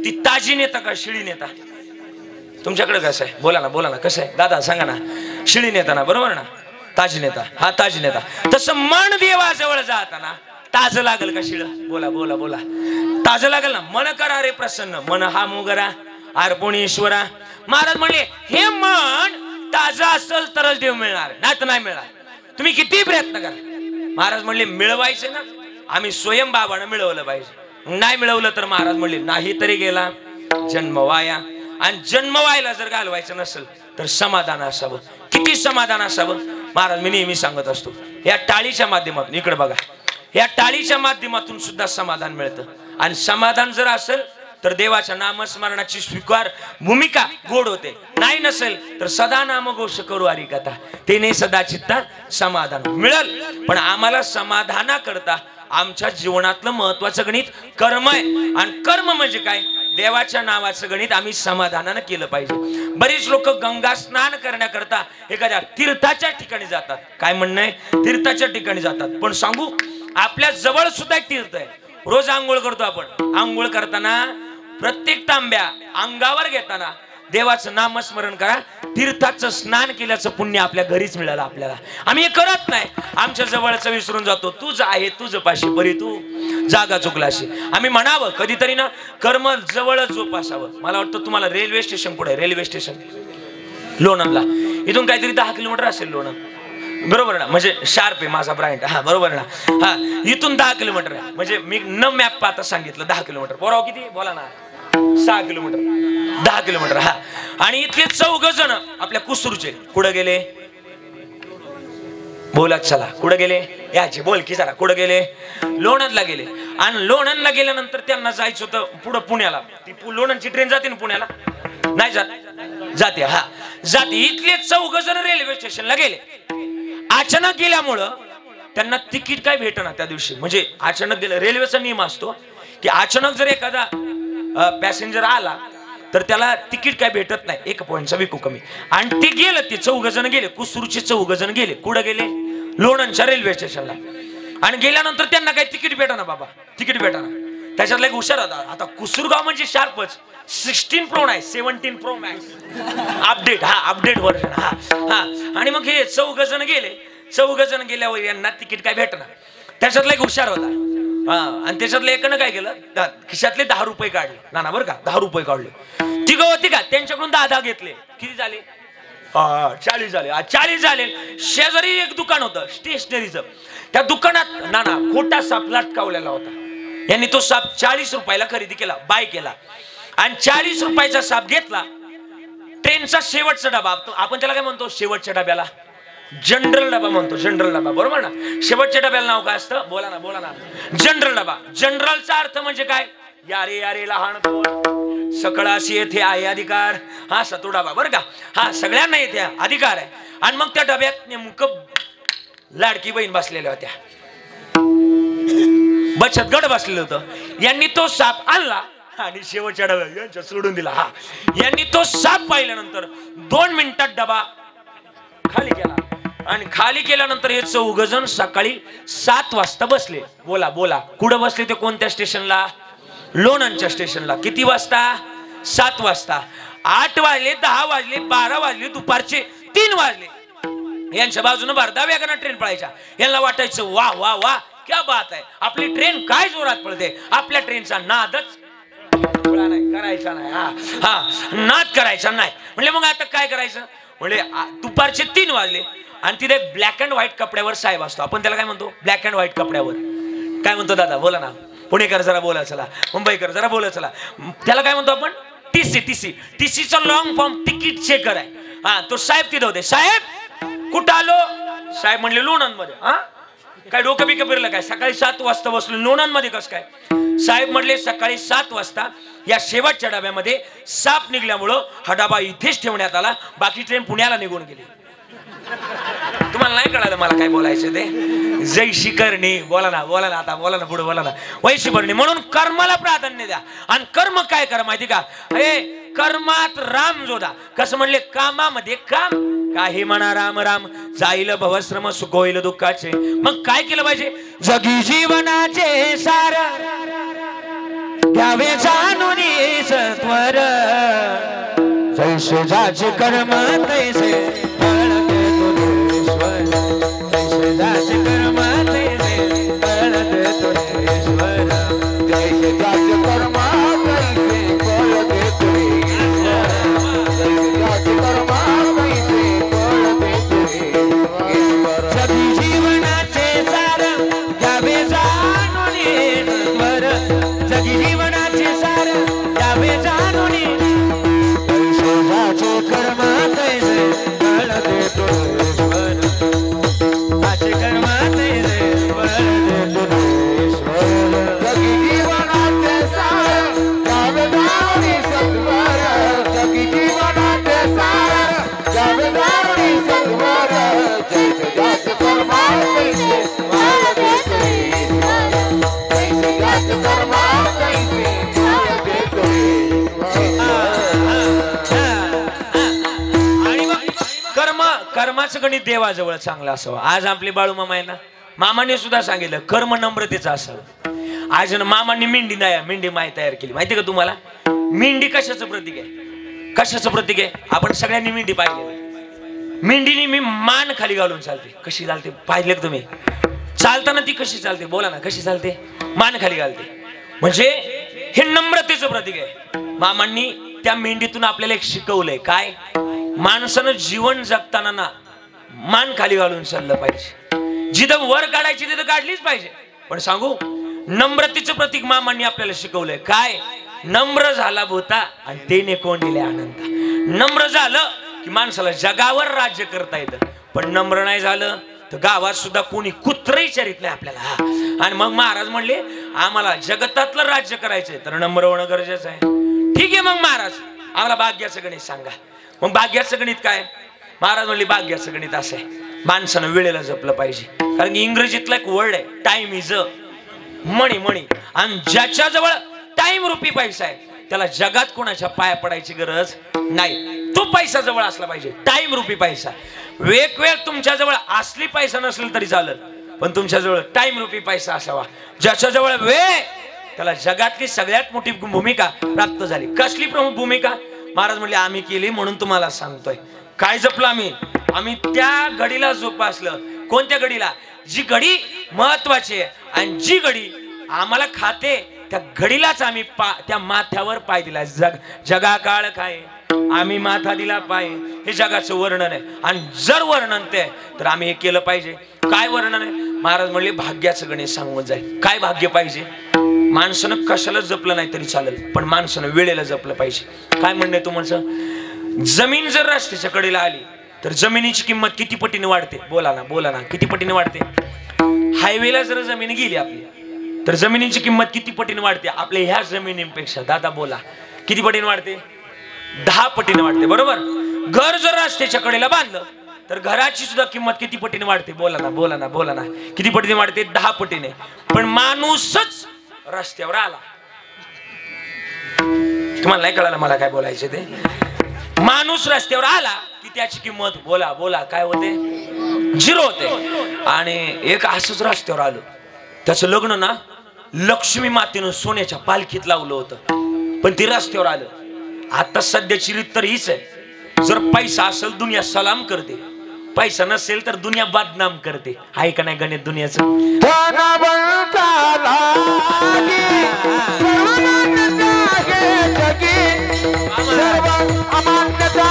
ती ताजी नेता का शिळी नेता? तुमच्याकडे कसं आहे? बोला ना कसं आहे दादा? सांगा ना. शिळी नेता ना, बरोबर ना? ताजी नेता. हा, ताजी नेता. तसं मन देवाजवळ जाताना ताज लागल का शिळ? बोला. ताज लागल ना. मन करा रे प्रसन्न, मन हा मुगरा अर्पणी ईश्वरा. महाराज म्हणले हे मन ताज असेल तरच देव मिळणार, नाही तर नाही मिळणार. तुम्ही किती प्रयत्न करा. महाराज म्हणले मिळवायचे ना, आम्ही स्वयं बाबानं मिळवलं पाहिजे. नाही मिळवलं तर महाराज म्हणले नाही तरी गेला जन्म वाया. आणि जन्म व्हायला जर घालवायचं नसेल तर समाधान असावं. किती समाधान असावं? महाराज मी नेहमी सांगत असतो, या टाळीच्या माध्यमातून, इकडे बघा, या टाळीच्या माध्यमातून सुद्धा समाधान मिळतं. आणि समाधान जर असेल तर देवाच्या नामस्मरणाची स्वीकार भूमिका गोड होते. नाही नसेल तर सदा नामघोष करू हरी कथा, तेने सदा चित्ता समाधान मिळेल. पण आम्हाला समाधाना करता आमच्या जीवनातलं महत्वाचं गणित कर्म आहे. आणि कर्म म्हणजे काय? देवाच्या नावाचं गणित आम्ही समाधानानं केलं पाहिजे. बरीच लोक गंगा स्नान करण्याकरता एखाद्या तीर्थाच्या ठिकाणी जातात. काय म्हणणं आहे? तीर्थाच्या ठिकाणी जातात. पण सांगू, आपल्या जवळ सुद्धा एक तीर्थ आहे. रोज आंघोळ करतो आपण. आंघोळ करताना प्रत्येक तांब्या अंगावर घेताना देवाचं नामस्मरण करा. तीर्थाचं स्नान केल्याचं पुण्य आपल्या घरीच मिळालं आपल्याला. आम्ही हे करत नाही. आमच्या जवळचं विसरून जातो. तुझं आहे तुझं पाशी परी तू जागा चुकलाशी. आम्ही म्हणावं कधीतरी ना, कर्म जवळ जोपासावं. मला वाटतं तुम्हाला रेल्वे स्टेशन पुढे, रेल्वे स्टेशन लोणंदला, इथून काहीतरी 10 किलोमीटर असेल लोणंद, बरोबर ना? म्हणजे शार्प आहे माझा ब्राइंट. हा, बरोबर ना? हा, इथून 10 किलोमीटर आहे. म्हणजे मी न मॅप पाहता सांगितलं 10 किलोमीटर. पोराव किती? बोला ना. 6 किलोमीटर, 10 किलोमीटर. हा, आणि इतके 4 जण आपल्या कुसूरचे कुठं गेले? बोलत चला. कुठं गेले? याचे बोल की जरा. कुठं गेले? लोणंदला गेले. आणि लोणंदला गेल्यानंतर त्यांना जायचं होतं पुढं पुण्याला. ती लोणंदची ट्रेन जाते ना पुण्याला? नाही जाते. हा, जाते. इथले 4 जण रेल्वे स्टेशनला गेले. अचानक गेल्यामुळं त्यांना तिकीट काय भेटना त्या दिवशी. म्हणजे अचानक गेलं. रेल्वेचा नियम असतो की अचानक जर एखादा पॅसेंजर आला तर त्याला तिकीट काय भेटत नाही. 1 पॉईंटचा विकू कमी. आणि ते गेलं, ते 4 जण गेले. कुसूरचे 4 जण गेले. कुठं गेले? लोणंदच्या रेल्वे स्टेशनला. आणि गेल्यानंतर त्यांना काही तिकीट भेटना बाबा, तिकीट भेटना. त्याच्यातला एक हुशार होता. आता कुसूरगाव म्हणजे शार्पच. 16 प्रो नाही, 17 प्रो मॅक्स अपडेट. हा, अपडेट व्हर्जन. हा. आणि मग हे 4 जण गेले. 4 जण गेल्यावर यांना तिकीट काय भेटना. त्याच्यातला एक हुशार होता. आणि त्याच्यातलं एकानं काय केलं, खिशातले 10 रुपये काढले. ना बरं का, 10 रुपये काढले. तिघं होती का, त्यांच्याकडून 10 घेतले. किती झाले? 40 झाले. 40 झाले. शेजारी एक दुकान होतं स्टेशनरीचं. त्या दुकानात नाना खोटा साप लटकावलेला होता. यांनी तो साप 40 रुपयाला खरेदी केला, बाय केला. आणि 40 रुपयाचा साप घेतला. ट्रेनचा शेवटचा डबा, आपण त्याला काय म्हणतो? शेवटच्या डब्याला जनरल डबा म्हणतो. जनरल डबा, बरोबर ना? शेवटच्या डब्याला नाव काय असतं? बोला ना. जनरल डबा. जनरलचा अर्थ म्हणजे काय? यारे लहान कोण सकळाशी येथे आहे अधिकार. हा, सतो डबा, बरं का? हा, सगळ्यांना येथे अधिकार आहे. आणि मग त्या डब्यात नेमकं लाडकी बहीण बसलेल्या होत्या. बचत गट बसलेलं होतं. यांनी तो साप आणला आणि शेवटच्या डब्यात यांच्या सोडून दिला. हा, यांनी तो साप पाहिल्यानंतर 2 मिनिटात डबा खाली केला. आणि खाली केल्यानंतर हे 4 जण सकाळी 7 वाजता बसले. बोला. कुठं बसले ते? कोणत्या स्टेशनला? लोणंदच्या स्टेशनला. किती वाजता? 7 वाजता. 8 वाजले, 10 वाजले, 12 वाजले, दुपारचे 3 वाजले. यांच्या बाजूने भरदा वेगानं ट्रेन पळायच्या. यांना वाटायचं वा वा वा क्या बात आहे, आपली ट्रेन काय जोरात पळते. आपल्या ट्रेनचा नादच करायचा नाही. नाद करायचा नाही. म्हणजे मग आता काय करायचं? म्हणजे दुपारचे 3 वाजले आणि तिथे ब्लॅक अँड व्हाईट कपड्यावर साहेब असतो. आपण त्याला काय म्हणतो? ब्लॅक अँड व्हाईट कपड्यावर काय म्हणतो दादा? बोला ना. पुणेकर जरा बोला चला, मुंबईकर जरा बोला चला. त्याला काय म्हणतो आपण? टीसीचा लॉंग फॉर्म तिकीट चेकर आहे. हा, तो साहेब तिथे होते. साहेब कुठं आलो? साहेब म्हणले लोणंदमध्ये. हा, काय डोकं बिकं फिरलं काय? सकाळी 7 वाजता बसलो, लोणंदमध्ये कसं काय? साहेब म्हटले सकाळी 7 वाजता या शेवटच्या डब्यामध्ये साप निघल्यामुळं हा डबा इथेच ठेवण्यात आला, बाकी ट्रेन पुण्याला निघून गेली. तुम्हाला नाही कळालं मला काय बोलायचं ते? जैशी करणे. बोला ना, बोला ना, आता बोला ना, पुढे बोला ना. वैशी करणे. म्हणून कर्माला प्राधान्य द्या. आणि कर्म काय करा माहिती का? अरे कर्मात राम जोडा. कसं म्हणले? कामामध्ये काम. काही म्हणा राम राम, जाईल भवश्रम सुख होईल दुःखाचे. मग काय केलं पाहिजे? जगी जीवनाचे सार घ्यावे जाणून सत्वर. जैसे जाचे कर्म तैसे फळ देतो ईश्वर. जैसे जाचे कर्म तैसे फळ देतो ईश्वर. जैसे जाचे कर्म तैसे फळ देतो ईश्वर. जैसे जाचे कर्म तैसे फळ देतो ईश्वर. जगी जीवनाचे सार घ्यावे जाणून सत्वर. जगी जीवनाचे सार घ्यावे जाणून. कर्म तैसे फळ देतो ईश्वर. आचे कर्म तैसे फळ देतो ईश्वर. जगी जीवनाचे सार घ्यावे जाणून सत्वर. जगी जीवनाचे सार घ्यावे जाणून सत्वर. जैसे जाचे कर्म तैसे फळ देतो ईश्वर. जैसे जाचे कर्म तैसे फळ देतो ईश्वर. कर्माचं गणित देवाजवळ चांगलं असावं. आज आपले बाळू मामा आहे ना, मामाने सुद्धा सांगितलं कर्म नम्रतेचं असावं. आज मामांनी मेंढी माय तयार केली. माहिती का तुम्हाला? मेंढी कशाचं प्रतीक आहे? कशाचं प्रतीक आहे? आपण सगळ्यांनी मेंढी पाहिली. मेंढीने मी मान खाली घालून चालते. कशी चालते पाहिले का तुम्ही? चालताना ती कशी चालते? बोला ना, कशी चालते? मान खाली घालते. म्हणजे हे नम्रतेचं प्रतीक आहे. मामांनी त्या मेंढीतून आपल्याला एक शिकवलंय. काय? माणसानं जीवन जगताना ना मान खाली घालून चाललं पाहिजे. जिथं वर काढायची तिथं काढलीच पाहिजे. पण सांगू, नम्रतेचं प्रतीक मामांनी आपल्याला शिकवलंय. काय? नम्र झाला भूता आणि तेने कोण दिले आनंद. नम्र झालं की माणसाला जगावर राज्य करता येतं. पण नम्र नाही झालं तर गावात सुद्धा कोणी कुत्रही विचारित नाही आपल्याला. आणि मग महाराज म्हणले आम्हाला जगतातलं राज्य करायचंय तर नम्र होणं गरजेचं आहे. ठीक आहे मग महाराज, आम्हाला भाग्याचं गणित सांगा. मग भाग्याचं गणित काय? महाराज म्हणले भाग्याचं गणित असं आहे, माणसानं वेळेला जपलं पाहिजे. कारण की इंग्रजीतला एक वर्ड आहे, टाइम इज अ मणी. आणि ज्याच्याजवळ टाइम रुपी पैसा आहे त्याला जगात कोणाच्या पाया पडायची गरज नाही. तो पैसा जवळ असला पाहिजे, टाइम रुपी पैसा. वेगवेळ तुमच्याजवळ असली पैसा नसेल तरी चालेल, पण तुमच्याजवळ टाइम रुपी पैसा असावा. ज्याच्याजवळ वेळ त्याला जगातली सगळ्यात मोठी भूमिका प्राप्त झाली. कसली प्रमुख भूमिका? महाराज म्हणले आम्ही केली म्हणून तुम्हाला सांगतोय. काय जपलं आम्ही त्या घडीला जोपासलं. कोणत्या घडीला? जी घडी महत्वाची आहे आणि जी घडी आम्हाला खाते त्या घडीलाच आम्ही त्या माथ्यावर पाय दिला. जगा काळ काय आम्ही माथा दिला पाय, हे जगाचं वर्णन आहे. आणि जर वर्णन ते तर आम्ही हे केलं पाहिजे. काय वर्णन आहे? महाराज म्हणले भाग्याचं गणित सांगून जाईल. काय भाग्य पाहिजे? माणसानं कशाला जपलं नाही तरी चालेल, पण माणसानं वेळेला जपलं पाहिजे. काय म्हणणं तुमचं? जमीन जर रस्त्याच्या कडेला आली तर जमिनीची किंमत किती पटीने वाढते? बोला ना, किती पटीने वाढते? हायवेला जर जमीन गेली आपली तर जमिनीची किंमत किती पटीने वाढते? आपल्या ह्या जमिनीपेक्षा दादा बोला किती पटीने वाढते? 10 पटीने वाढते. बरोबर. घर जर रस्त्याच्या कडेला बांधलं तर घराची सुद्धा किंमत किती पटीने वाढते? बोला ना, किती पटीने वाढते? 10 पटीने. पण माणूसच रस्त्यावर आला, तुम्हाला नाही कळालं मला काय बोलायचं ते? माणूस रस्त्यावर आला की त्याची किंमत बोला काय होते? 0 होते. आणि एक असंच रस्त्यावर आलं, त्याचं लग्न ना लक्ष्मी मातेनं सोन्याच्या पालखीत लावलं होतं, पण ती रस्त्यावर आलं. आता सध्याची रीत तर हीच आहे, जर पैसा असेल दुनिया सलाम करते, पैसा नसेल तर दुनिया बदनाम करते. आहे का नाही गणित दुनियाचं? सर्व अमान्यता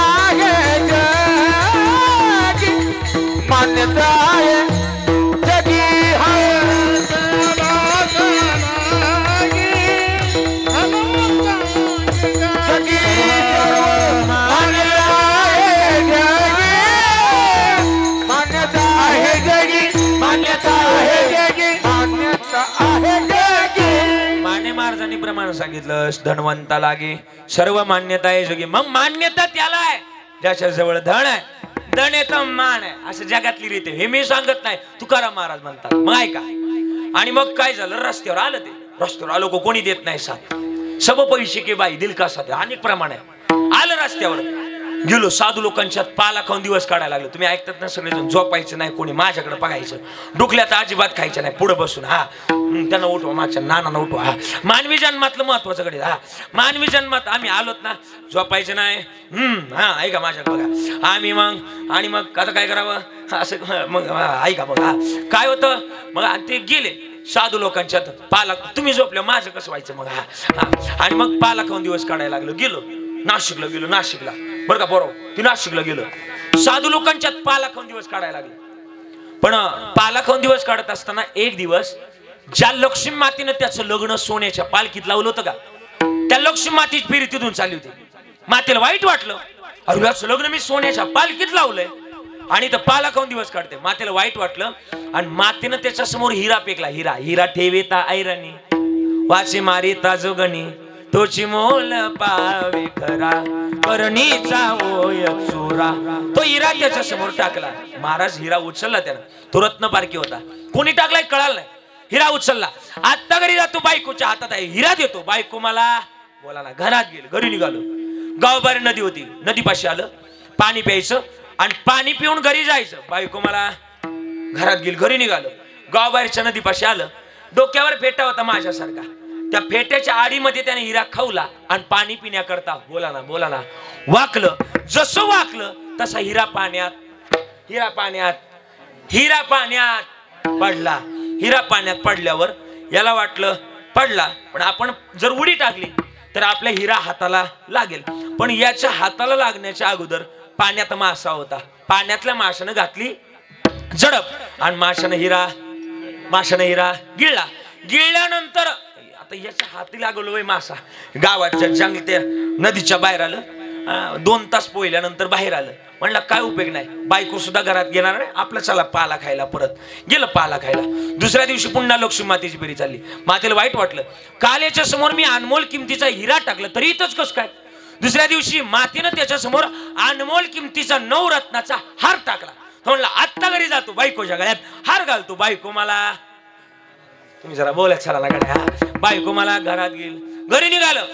पुराण सांगितलं धनवंता लागे सर्व मान्यता आहे जगी. मग मान्यता त्याला आहे ज्याच्या जवळ धन आहे. धन आहे तर मान आहे असं जगातली रीत आहे. हे मी सांगत नाही, तुकाराम महाराज म्हणतात. मग ऐका. आणि मग काय झालं, रस्त्यावर आलं ते. रस्त्यावर आलो कोणी देत नाही साथ. सब पैसे के बाई दिल का साथ अनेक प्रमाण आहे. आलं रस्त्यावर गेलो, साधू लोकांच्यात पाला खाऊन दिवस काढायला लागलो. तुम्ही ऐकतात ना सगळेजण. झोपायचं नाही कोणी, माझ्याकडे बघायचं. डुकल्यात अजिबात खायचं नाही, पुढे बसून. हा त्यांना उठवा, मागच्या नानांना उठवा. हा मानवी जन्मातलं महत्वाचं कडे. हा मानवी जन्मात आम्ही आलोत ना, झोपायचं नाही. हा ऐका माझ्याकडे बघा. आम्ही मग आणि मग आता काय करावं असं. मग ऐका मग हा काय होतं. मग ते गेले साधू लोकांच्यात पाला. तुम्ही झोपल्या माझं कसं व्हायचं मग. हा आणि मग पाला खाऊन दिवस काढायला लागलो. गेलो नाशिकला, गेलो नाशिकला बरं का. बरोबर ती नाशिकला गेलो. साधू लोकांच्यात पाला खाऊन दिवस काढायला लागले. पण पाला खाऊन दिवस काढत असताना एक दिवस ज्या लक्ष्मी मातेनं त्याचं लग्न सोन्याच्या पालखीत लावलं होतं का, त्या लक्ष्मी मातीची फेरी तिथून चालली होती. मातेला वाईट वाटलं, अरे याचं लग्न मी सोन्याच्या पालखीत लावलंय आणि तर पाला खाऊन दिवस काढते. मातेला वाईट वाटलं आणि मातेनं त्याच्या समोर हिरा पेकला. हिरा हिरा ठेवेता ऐराणी वाचे मारिता जोगणी तोची मोल पावे खरा करणीचा ओय चोरा. तो हिरा त्याच्या समोर टाकला. महाराज हिरा उचलला त्यानं. तो रत्न पारखी होता. कोणी टाकलाय कळालं नाही. हिरा उचलला. आता घरी जातो, बायकोच्या हातात आहे हिरा देतो. बायको मला बोला ना घरात गेलो. घरी निघालो. गावबारी नदी होती. नदीपाशी आलं, पाणी प्यायचं आणि पाणी पिऊन घरी जायचं. बायको मला घरात गेली. घरी निघालो. गावबारीच्या नदीपाशी आलं. डोक्यावर फेटा होता माझ्यासारखा. त्या फेट्याच्या आडीमध्ये त्याने हिरा खावला आणि पाणी पिण्याकरता बोला ना वाकलं. जसं वाकलं तसा हिरा पाण्यात पडला. हिरा पाण्यात पडल्यावर याला वाटलं पडला, पण आपण जर उडी टाकली तर आपल्या हिरा हाताला लागेल. पण याच्या हाताला लागण्याच्या अगोदर पाण्यात मासा होता. पाण्यातल्या माशानं घातली झडप आणि माशानं हिरा गिळला. गिळल्यानंतर आता याच्या हाती लागलो मासा. गावाच्या जंगल्या नदीच्या बाहेर आलं. 2 तास पोहिल्यानंतर बाहेर आलं. म्हणलं काय उपयोग नाही, बायको सुद्धा घरात घेणार नाही आपलं, चला पाला खायला. परत गेलं पाला खायला. दुसऱ्या दिवशी पुन्हा लक्ष्मी मातेची फेरी चालली. मातेला वाईट वाटलं, काल याच्या समोर मी अनमोल किमतीचा हिरा टाकला तरी इथंच कसं काय. दुसऱ्या दिवशी मातेनं त्याच्या समोर अनमोल किमतीचा 9 रत्नाचा हार टाकला. म्हणलं आत्ता घरी जातो, बायकोच्या गळ्यात हार घालतो. बायको मला तुम्ही जरा बोलायचं चला ना गाड्या. बायको मला घरात गेली. घरी निघालं.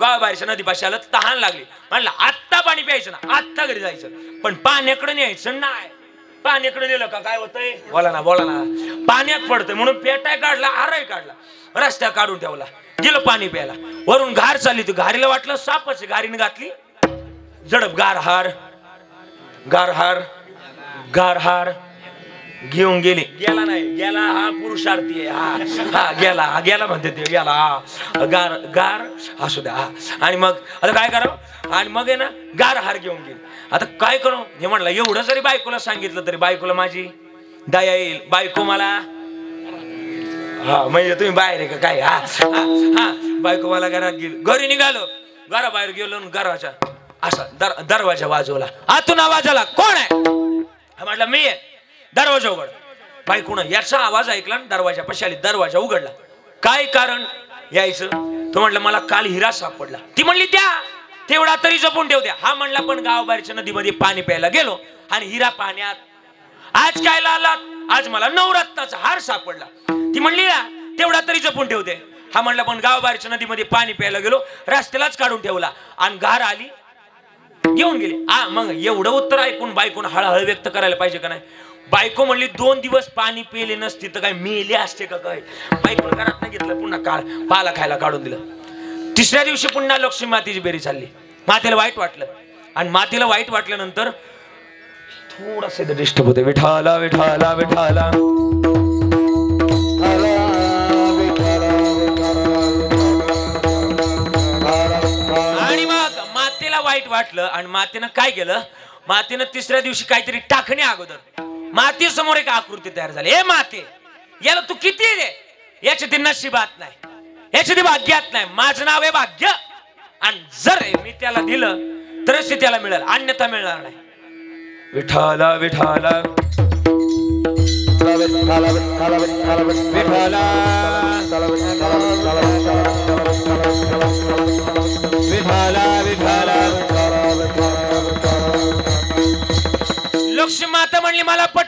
गावबाहेरच्या नदीपाशी आलं. तहान लागली. म्हणलं आत्ता पाणी प्यायचं ना, आत्ता घरी जायचं. पण पाण्याकडे न्यायचं नाही. पाण्याकडे नेलं का काय होतंय बोला ना पाण्यात पडतंय म्हणून पेटाय काढला, हारही काढला, रस्त्या काढून ठेवला. गेलं पाणी प्यायला. वरून घार चालली होती. घारीला वाटलं सापच. घारीने घातली झडप. गारहार घेऊन गेली. गेला नाही, गेला हा पुरुषार्थी आहे. हा गेला म्हणते ते. गेला गार असू द्या. आणि मग आता काय करावं. आणि मग आहे ना गारहार घेऊन गेली. आता काय करू हे म्हणलं. एवढं जरी बायकोला सांगितलं तरी बायकोला माझी दया येईल. बायको मला म्हणजे तुम्ही बाहेर आहे का काय. हा बायको मला घरात गेली. घरी निघालो. घराबाहेर गेलो. घराच्या असा दरवाजा वाजवला. आतून आवाज आला. कोण आहे. म्हटलं मी आहे. दरवाजा उघड. बायकोनं याचा आवाज ऐकला. दरवाजा पशी आली. दरवाजा उघडला. काय कारण यायचं. तो म्हटलं मला काल हिरा सापडला. ती म्हणली त्या तेवढा तरी जपून ठेवत्या. हा म्हणला पण गावबाहेरच्या नदीमध्ये पाणी प्यायला गेलो आणि हिरा पाण्यात. आज काय आलात. आज मला 9 रत्नाचा हार सापडला. ती म्हणली तेवढा तरी जपून ठेवते. हा म्हणला पण गावबाहेरच्या नदीमध्ये पाणी प्यायला गेलो, रस्त्यालाच काढून ठेवला आणि घार आली घेऊन गेली. मग एवढं उत्तर ऐकून बायकोनं हळहळ व्यक्त करायला पाहिजे का नाही. बायको म्हणली 2 दिवस पाणी पिले नसते तर काय मेले असते का काय. बायकोनं घरात नाही घेतलं. पुन्हा पाला खायला काढून दिलं. तिसऱ्या दिवशी पुन्हा लक्ष्मी मातेची बेरी चालली. मातेला वाईट वाटलं आणि मातेला वाईट वाटल्यानंतर थोडंसं डिस्टर्ब होते. विठाला विठाला विठाला. आणि मग मातेला वाईट वाटलं आणि मातेनं काय केलं. मातेनं तिसऱ्या दिवशी काहीतरी टाकणे अगोदर माती समोर एक आकृती तयार झाली. ए माते, याला तू किती दे, याची ती नशिबात नाही, याची ती भाग्यात नाही. माझं नाव आहे भाग्य आणि जर मी त्याला दिलं तरच ते त्याला मिळेल, अन्यथा मिळणार नाही. विठाला विठाला विठाला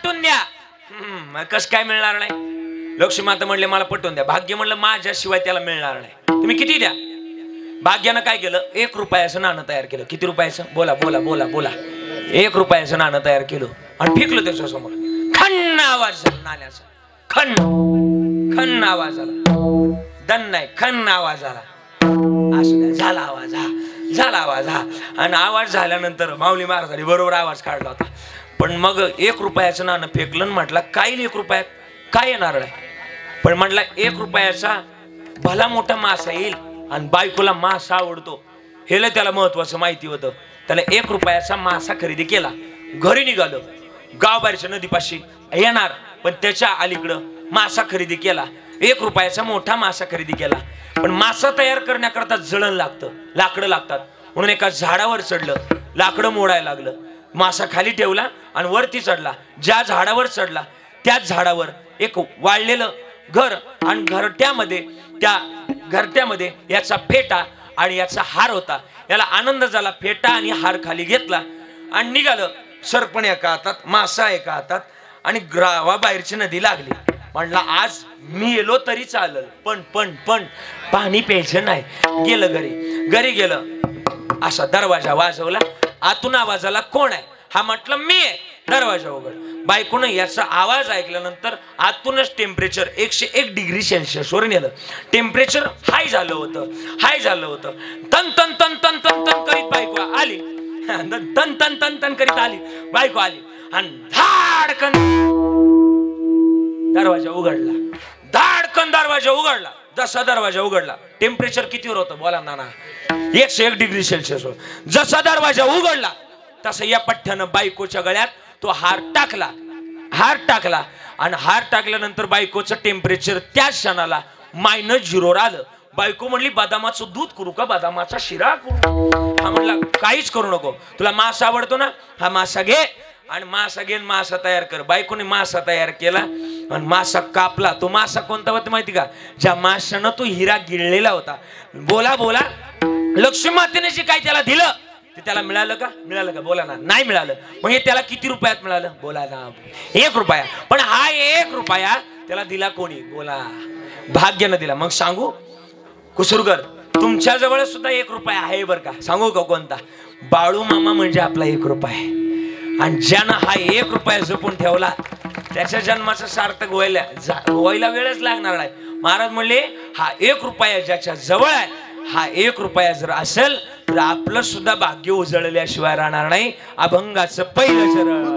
पटवून द्या. कस काय मिळणार नाही? लक्ष्मी माता म्हणले मला पटवून द्या. भाग्य म्हणलं माझ्याशिवाय त्याला मिळणार नाही, तुम्ही किती द्या. भाग्यानं काय केलं, 1 रुपयाचं नाणं तयार केलं. किती रुपयाचं? बोला बोला बोला बोला. 1 रुपयाचं नाणं तयार केलं आणि फेकलं त्याच्या समोर. खन्न आवाज झाला नाण्याचा. खन्न आवाज आला. दन नाही, खन्न आवाज आला. असं नाही, झाला आवाज. झाला आवाज. आणि आवाज झाल्यानंतर माऊली महाराजांनी बरोबर आवाज काढला होता. पण मग 1 रुपयाचं नाणं फेकलं. म्हटलं काय 1 रुपयात काय येणार नाही. पण म्हटलं 1 रुपयाचा भला मोठा मासा येईल आणि बायकोला मासा आवडतो हे त्याला महत्वाचं माहिती होतं. त्याला 1 रुपयाचा मासा खरेदी केला. घरी निघालो. गावबाहेरच्या नदीपाशी येणार, पण त्याच्या अलीकडं मासा खरेदी केला. 1 रुपयाचा मोठा मासा खरेदी केला. पण मासा तयार करण्याकरता जळण लागतं, लाकडं लागतात. म्हणून एका झाडावर चढलं. लाकडं मोडायला लागलं. मासा खाली ठेवला आणि वरती चढला. ज्या झाडावर चढला त्याच झाडावर एक वाळलेलं घर आणि त्या घरट्यामध्ये याचा फेटा आणि याचा हार होता. याला आनंद झाला. फेटा आणि हार खाली घेतला आणि निघालं. सरपण एका हातात, मासा एका हातात आणि गावाबाहेरची नदी लागली. म्हणला आज मी येलो तरी चालेल, पण पण पण पाणी प्यायचं नाही. गेलं घरी गेलं. असा दरवाजा वाजवला. आतून आवाजाला कोण आहे? हा म्हटलं मी आहे. दरवाजा उघड. बायकोनं याचा आवाज ऐकल्यानंतर आतूनच टेम्परेचर 101 डिग्री सेल्सिअस वर नेलं. टेम्परेचर हाय झालं होतं. तन तन तन तन तन तन करीत बायको आली. तन तन तन तन करीत आली बायको आली आणि धाडकन दरवाजा उघडला. जसा दरवाजा उघडला, टेम्परेचर कितीवर होतं बोला नाना? 101 डिग्री सेल्सिअस वर. जसा दरवाजा उघडला तसं या पठ्ठ्यानं बायकोच्या गळ्यात तो हार टाकला आणि हार टाकल्यानंतर बायकोचं टेम्परेचर त्या क्षणाला -0 आलं. बायको म्हणली बदामाचं दूध करू का, बदामाचा शिरा करू? हा म्हणला काहीच करू नको, तुला मासा आवडतो ना, हा मासा घे आणि मासा तयार कर. बायकोने मासा तयार केला आणि मासा कापला. तो मासा कोणता होता माहिती का? ज्या माशानं तो हिरा गिळलेला होता. बोला बोला. लक्ष्मी मातेने जे काय त्याला दिलं ते त्याला मिळालं का बोला ना? नाही मिळालं. मग हे त्याला किती रुपयात मिळालं बोला ना? 1 रुपया. पण हा 1 रुपया त्याला दिला कोणी बोला? भाग्यानं दिला. मग सांगू कुसुरकर, तुमच्या जवळ सुद्धा 1 रुपया आहे बरं का. सांगू का कोणता? बाळू मामा म्हणजे आपला 1 रुपया. आणि ज्यानं हा 1 रुपया जपून ठेवला त्याच्या जन्माचं सार्थक व्हायला वेळच लागणार नाही. महाराज म्हणले हा 1 रुपया ज्याच्या जवळ आहे, हा 1 रुपया जर असेल तर आपलं सुद्धा भाग्य उजळल्याशिवाय राहणार नाही. अभंगाचं पहिलं चरण.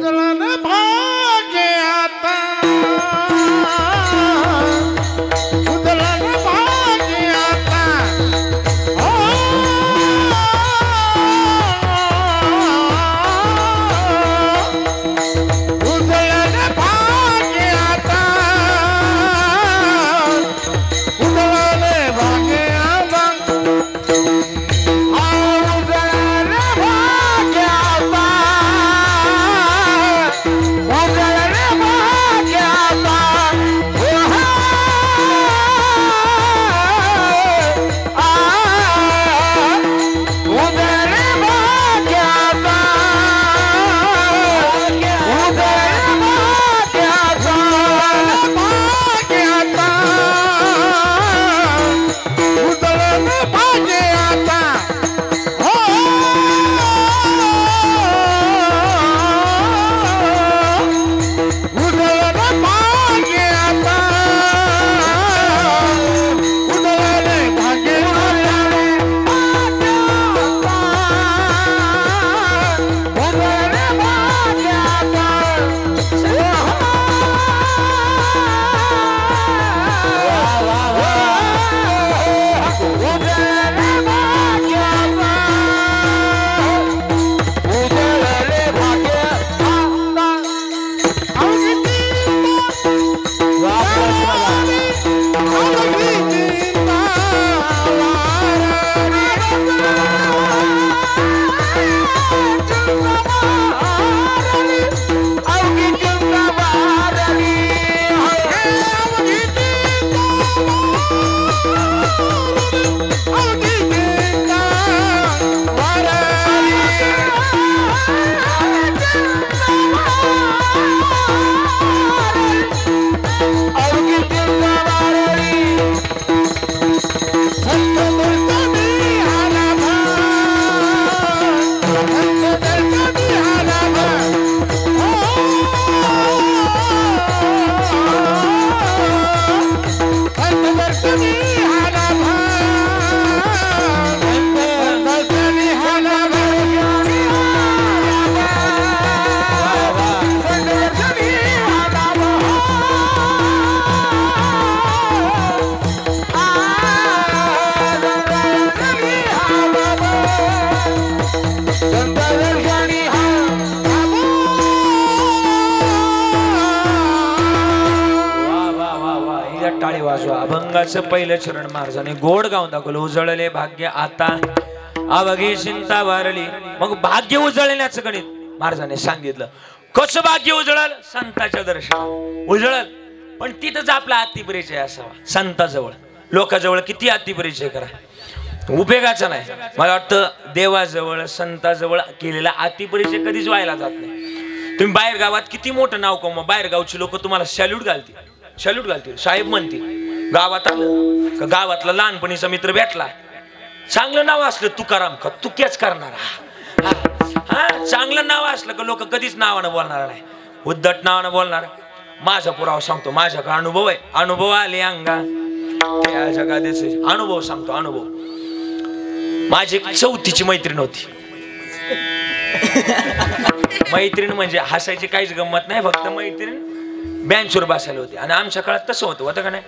अभंगाचं पहिलं चरण महाराजांनी गोड गाऊन दाखवलं. उजळले भाग्य आता अवघी चिंता वारली. मग भाग्य उजळण्याचं गणित महाराजांनी सांगितलं. कसं भाग्य उजळल? संताच्या दर्शन उजळल. पण तिथंच आपला अतिपरिचय असावा संताजवळ. लोकांजवळ किती अतिपरिचय करा, उपयोगाचा नाही. मला वाटतं देवाजवळ संताजवळ केलेला अतिपरिचय कधीच व्हायला जात नाही. तुम्ही बाहेर गावात किती मोठं नाव कमवा, बाहेर गावची लोक तुम्हाला सॅल्यूट घालतील, साहेब म्हणतील. गावात आलं का गावातला लहानपणीचा मित्र भेटला, चांगलं नाव असलं तुकाराम का तुक्याच करणार. हा चांगलं नाव असलं का लोक कधीच नावानं बोलणार नाही, उद्धट नावानं बोलणार. माझा पुरावा सांगतो, माझ्याकडे अनुभव आहे. अनुभव आले अंगा त्या जगादेश. अनुभव सांगतो, अनुभव. माझी 4थीची मैत्रीण होती. मैत्रीण म्हणजे हसायची काहीच गंमत नाही, फक्त मैत्रीण बेंचवर बसायला होती. आणि आमच्या काळात तसं होतं का नाही?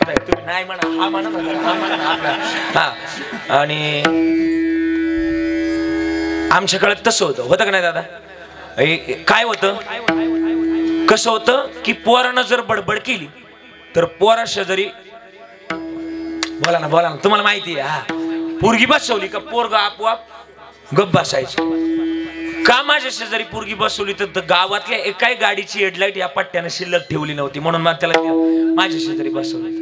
तुम्ही नाही म्हणा, हा म्हणा, हा म्हणा. हा आणि आमच्या काळात तसं होतं का नाही दादा? काय होतं, कसं होतं की पोरानं जर बडबड केली तर पोरा शेजारी बोला ना तुम्हाला माहिती आहे. हा पोरगी बसवली का पोरग आपोआप गप बसायचं. का माझ्या शेजारी पोरगी बसवली तर गावातल्या एकाही गाडीची हेडलाईट या पट्ट्यानं शिल्लक ठेवली नव्हती, म्हणून मला त्याला माझ्या शेजारी बसवलं.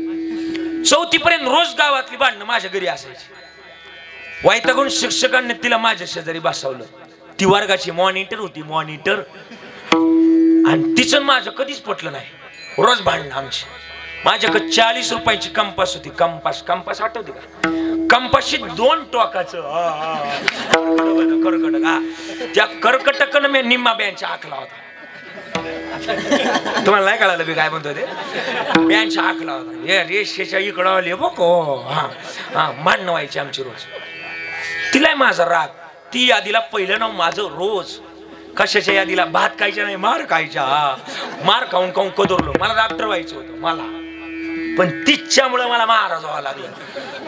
4थी पर्यंत रोज गावातली भांडणं माझ्या घरी असायची. वैतागून शिक्षकांनी तिला माझ्या शेजारी बसवलं. ती वर्गाची मॉनिटर होती, मॉनिटर. आणि तिचं माझं कधीच पटलं नाही. रोज भांडणं आमची. माझ्याकडे 40 रुपयाची कंपास होती. कंपास आठवते का? कंपासची 2 टोकाचं कर्कटक. त्या कर्कटकानं मी निम्मा बँच आखला होता. तुम्हाला नाही कळालं मी काय म्हणतो ते? बँच आखला होता. रेषेच्या इकडं आले बघो. हा भांडणं व्हायची आमची रोज. तिला माझा राग. ती यादीला पहिलं नाव माझं रोज. कशाच्या यादीला? भात खायच्या नाही, मार खायच्या. मार खाऊन खाऊन कदरलो. मला डॉक्टर व्हायचं होतं मला, पण तिच्यामुळे मला महाराज व्हावं लागलं.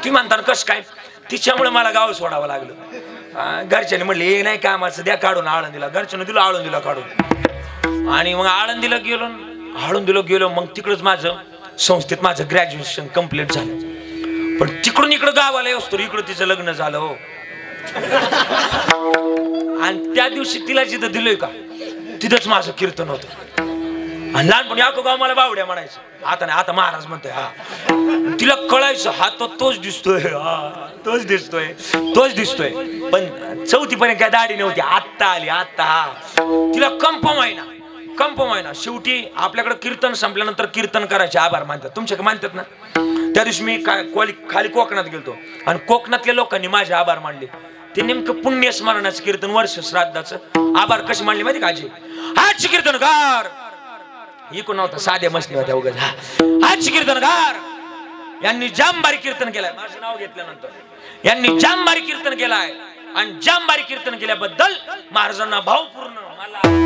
ती म्हणतात कसं काय? तिच्यामुळे मला गाव सोडावं लागलं. घरच्यांनी म्हणले हे नाही कामाचं, द्या काढून आळंदीला. घरच्यानं दिलं आळंदीला काढून. आणि मग आळंदीला गेलो. मग तिकडंच माझं संस्थेत माझं ग्रॅज्युएशन कम्प्लीट झालं. पण तिकडून इकडं गावाला असतो, इकडं तिचं लग्न झालं हो. आणि त्या दिवशी तिला जिथं दिलोय का तिथंच माझं कीर्तन होतं. आणि लहानपणी अख्खं गाव मला बावड्या म्हणायचं. आता नाही, आता महाराज म्हणतोय. हा तिला कळायचं, हा तोच दिसतोय, हा तोच दिसतोय. पण 4थी पर्यंत काय दाढी नव्हती. आत्ता आली, आत्ता. हा तिला कंप महिना. शेवटी आपल्याकडे कीर्तन संपल्यानंतर कीर्तन करायचे आभार मानतात. तुमच्याकडे मानतात ना? त्या दिवशी मी खाली कोकणात गेलतो आणि कोकणातल्या लोकांनी माझे आभार मानले. ते नेमकं पुण्य स्मरणाचं कीर्तन, वर्ष श्राद्धाचं. आभार कशी मानले माहिती काजी? हाच कीर्तनकार इकडून नव्हता, साध्या मसनी होत्या उगाच. हाच कीर्तनकार यांनी जाम बारी कीर्तन केलाय. माझं नाव घेतल्यानंतर यांनी जाम बारी कीर्तन केलाय. आणि जाम बारी कीर्तन केल्याबद्दल महाराजांना भावपूर्ण मला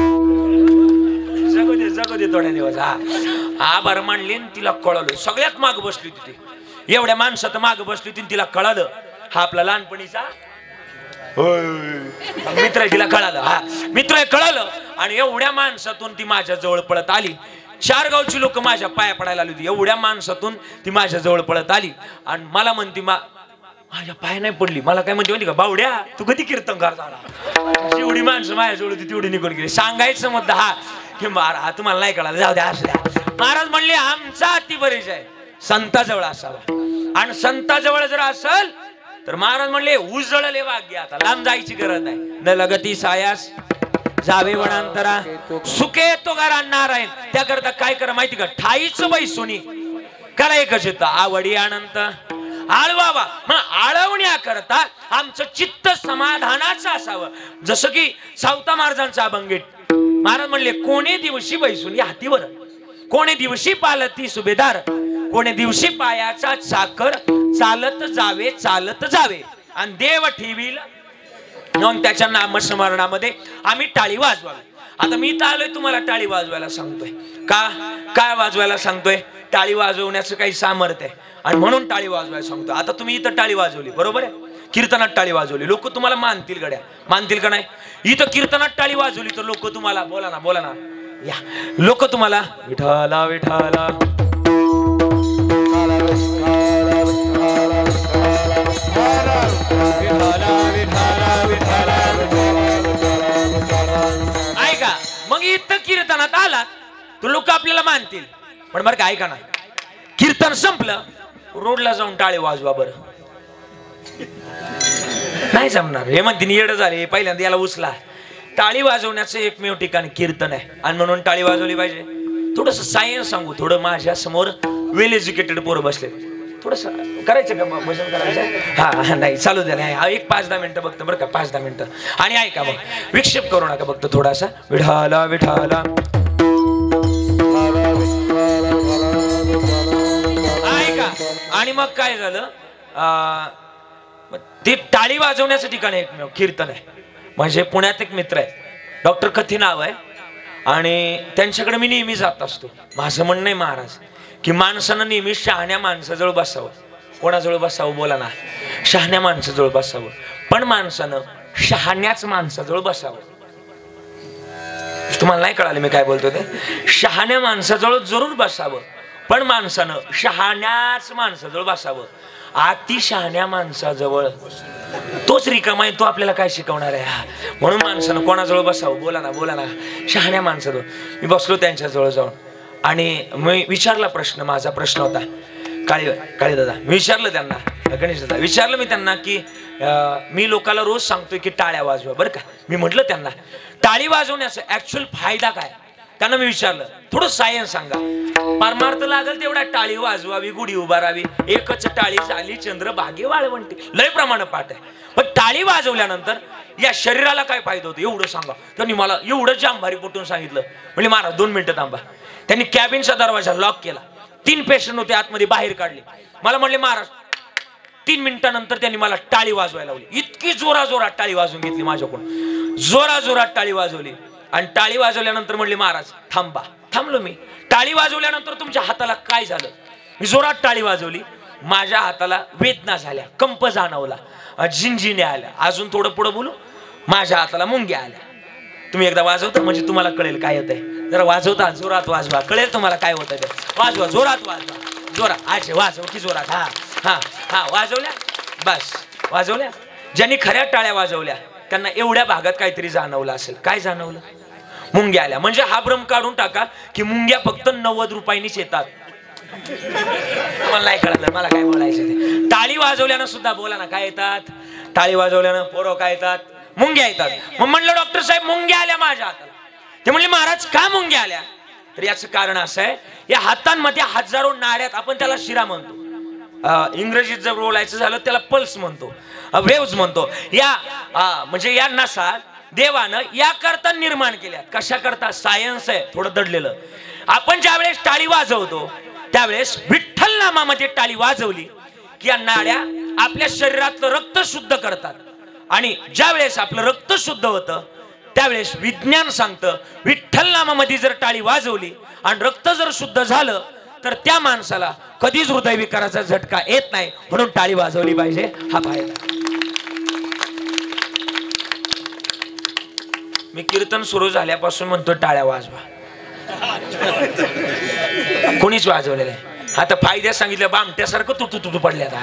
जगू दे थोड्या दिवस. आभार मानले. तिला कळलं. सगळ्यात माग बसली होती ती. एवढ्या माणसात माग बसली होती. तिला कळालं हा आपला लहानपणीचा मित्र आहे. तिला कळालं, हा मित्र आहे कळालं. आणि एवढ्या माणसातून ती माझ्या जवळ पळत आली. 4 गावची लोक माझ्या पाया पडायला आली होती. एवढ्या माणसातून ती माझ्या जवळ पळत आली आणि मला म्हणती, माझ्या पाया नाही पडली. मला काय म्हणते का? बावड्या तू कधी कीर्तनकार झाला? जेवढी माणसं माझ्याजवळ होती तेवढी निघून गेली. सांगायचं मुद्दा हा की हा तुम्हाला नाही कळालं, जाऊ द्या, असू द्या. महाराज म्हणले आमचा अतिपरिचय संताजवळ असावा. आणि संताजवळ जर असेल तर महाराज म्हणले उजळले भाग्य आता. लांब जायची गरज नाही. न लगती सायास जावे वनांतरा सुखे तो घरा नारायण. त्याकरता काय करा माहिती का? ठाईच बैसुनी करा एकच येतं आवडी अनंत आळवावा. आळवण्याकरता आमचं चित्त समाधानाचं असावं. जसं की सावता महाराजांचा अभंगीत महाराज म्हणले कोणे दिवशी बैसुनी हातीवर, कोणे दिवशी पालती सुभेदार, कोणे दिवशी पायाचा चाकर चालत जावे आणि देव ठेवील म्हणून त्याच्या नामस्मरणामध्ये आम्ही टाळी वाजवावी. आता मी तर आलोय तुम्हाला टाळी वाजवायला सांगतोय. काय वाजवायला सांगतोय? टाळी वाजवण्याचं काही सामर्थ्य आहे आणि म्हणून टाळी वाजवायला सांगतोय. आता तुम्ही इथं टाळी वाजवली बरोबर आहे, कीर्तनात टाळी वाजवली, लोक तुम्हाला मानतील गड्या, मानतील का नाही? इथं कीर्तनात टाळी वाजवली तर लोक तुम्हाला बोला ना या लोक तुम्हाला विठाला विठाला ऐका मग इथं कीर्तनात आलात तर लोक आपल्याला मानतील पण बरं का ऐका ना कीर्तन संपलं रोडला जाऊन टाळे वाजवा बरं नाही जमणार हे म्हणते येडं झाले पहिल्यांदा याला उचला टाळी वाजवण्याचं एकमेव ठिकाण कीर्तन आहे आणि म्हणून टाळी वाजवली पाहिजे थोडस सायन्स सांगू थोडं माझ्या समोर वेल एज्युकेटेड पोरं बसले थोडस करायचं का भजन करायचं हा नाही चालू द्या नाही एक 5-10 मिनिटं बघतो बरं का 5-10 मिनिटं आणि ऐका मग विक्षेप करू नका बघतो थोडासा विठाला विठाला ऐका आणि मग काय झालं ते टाळी वाजवण्याचं ठिकाण एकमेव कीर्तन आहे म्हणजे पुण्यात एक मित्र आहे डॉक्टर कथी नाव आहे आणि त्यांच्याकडे मी नेहमी जात असतो माझं म्हणणं आहे महाराज की माणसानं नेहमी शहाण्या माणसाजवळ बसावं कोणाजवळ बसावं बोला ना शहाण्या माणसाजवळ बसावं पण माणसानं शहाण्याच माणसाजवळ बसावं तुम्हाला नाही कळालं मी काय बोलतो ते शहाण्या माणसाजवळ जरूर बसावं पण माणसानं शहाण्याच माणसाजवळ बसावं अति शहाण्या माणसाजवळ तोच रिकामा आहे तो आपल्याला काय शिकवणार आहे म्हणून माणसानं कोणाजवळ बसावं बोला ना शहाण्या माणसाजवळ मी बसलो त्यांच्याजवळ जाऊन आणि मी विचारला प्रश्न माझा प्रश्न होता काळे दादा मी विचारलं त्यांना गणेश दादा विचारलं मी त्यांना की मी लोकांना रोज सांगतोय की टाळ्या वाजवा बरं का मी म्हटलं त्यांना टाळी वाजवण्याचा ऍक्च्युअल फायदा काय त्यांना मी विचारलं थोडं सायन्स सांगा परमार्थ लागल तेवढा टाळी वाजवावी गुढी उभारावी एकच टाळी झाली चंद्र भागे वाळवंटी लय प्रमाण पाठ आहे पण टाळी वाजवल्यानंतर या शरीराला काय फायदा होतो एवढं सांगा त्यांनी मला एवढं जांभारी पोटून सांगितलं म्हणजे महाराज 2 मिनिटं थांबा त्यांनी कॅबिनचा दरवाजा लॉक केला 3 पेशंट होते आतमध्ये बाहेर काढले मला म्हणले महाराज 3 मिनिटानंतर त्यांनी मला टाळी वाजवायला लावली इतकी जोरात टाळी वाजवून घेतली माझ्याकडून जोरात टाळी वाजवली आणि टाळी वाजवल्यानंतर म्हणले महाराज थांबा थांबलो मी टाळी वाजवल्यानंतर तुमच्या हाताला काय झालं मी जोरात टाळी वाजवली माझ्या हाताला वेदना झाल्या कंप जाणवला झिंझिण्या आल्या अजून थोडं पुढे बोलू माझ्या हाताला मुंग्या आल्या तुम्ही एकदा वाजवता म्हणजे तुम्हाला कळेल काय होतंय जरा वाजवता जोरात वाजवा कळेल तुम्हाला काय होत आहे वाजवा जोरात वाजवा जोरात आचे वाजव की जोरात हा हा हा वाजवल्या बस वाजवल्या ज्यांनी खऱ्या टाळ्या वाजवल्या त्यांना एवढ्या भागात काहीतरी जाणवलं असेल काय जाणवलं मुंग्या आल्या म्हणजे हा भ्रम काढून टाका की मुंग्या फक्त 90 रुपयांनीच येतात मला नाही कळलं मला काय बोलायचं ते टाळी वाजवल्यानं सुद्धा बोला ना काय येतात टाळी वाजवल्यानं पोरं काय येतात मुंग्या येतात मग म्हणलं डॉक्टर साहेब मुंग्या आल्या माझ्या हाताला ते म्हणले महाराज का मुंग्या आल्या तर याचं कारण असं आहे या हातांमध्ये हजारो नाड्यात आपण त्याला शिरा म्हणतो इंग्रजीत जर बोलायचं झालं त्याला पल्स म्हणतो वेव्हज म्हणतो या म्हणजे या नसा देवानं या करता निर्माण केल्या कशा करता सायन्स आहे थोडं दडलेलं आपण ज्यावेळेस टाळी वाजवतो त्यावेळेस विठ्ठल नामामध्ये टाळी वाजवली की या नाड्या आपल्या शरीरातलं रक्त शुद्ध करतात आणि ज्यावेळेस आपलं रक्त शुद्ध होतं त्यावेळेस विज्ञान सांगतं विठ्ठल नामामध्ये जर टाळी वाजवली आणि रक्त जर शुद्ध झालं तर त्या माणसाला कधीच हृदयविकाराचा झटका येत नाही म्हणून टाळी वाजवली पाहिजे हा फायदा मी कीर्तन सुरू झाल्यापासून म्हणतो टाळ्या वाजवा कोणीच वाजवलेलं आहे आता फायद्यात सांगितलं बामट्यासारखं तुटू पडल्यात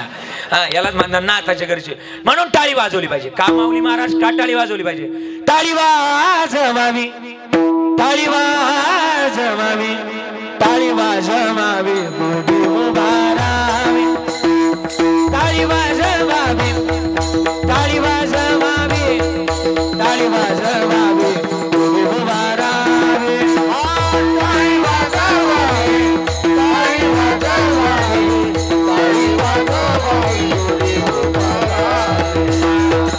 हा यालाच म्हणणार नाथाच्या घरचे म्हणून टाळी वाजवली पाहिजे का माऊली महाराज का टाळी वाजवली पाहिजे टाळी वाजवावी टाळी वाजवावी टाळी वाजवावी गुढी उभारावी टाळी वाजवावी टाळी वाजवावी टाळी वाजवावी गुढी उभारावी टाळी वाजवावी टाळी वाजवावी टाळी वाजवावी गुढी उभारावी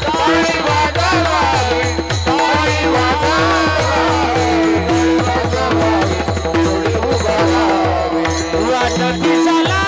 टाळी वाजवावी टाळी वाजवावी वाटती चला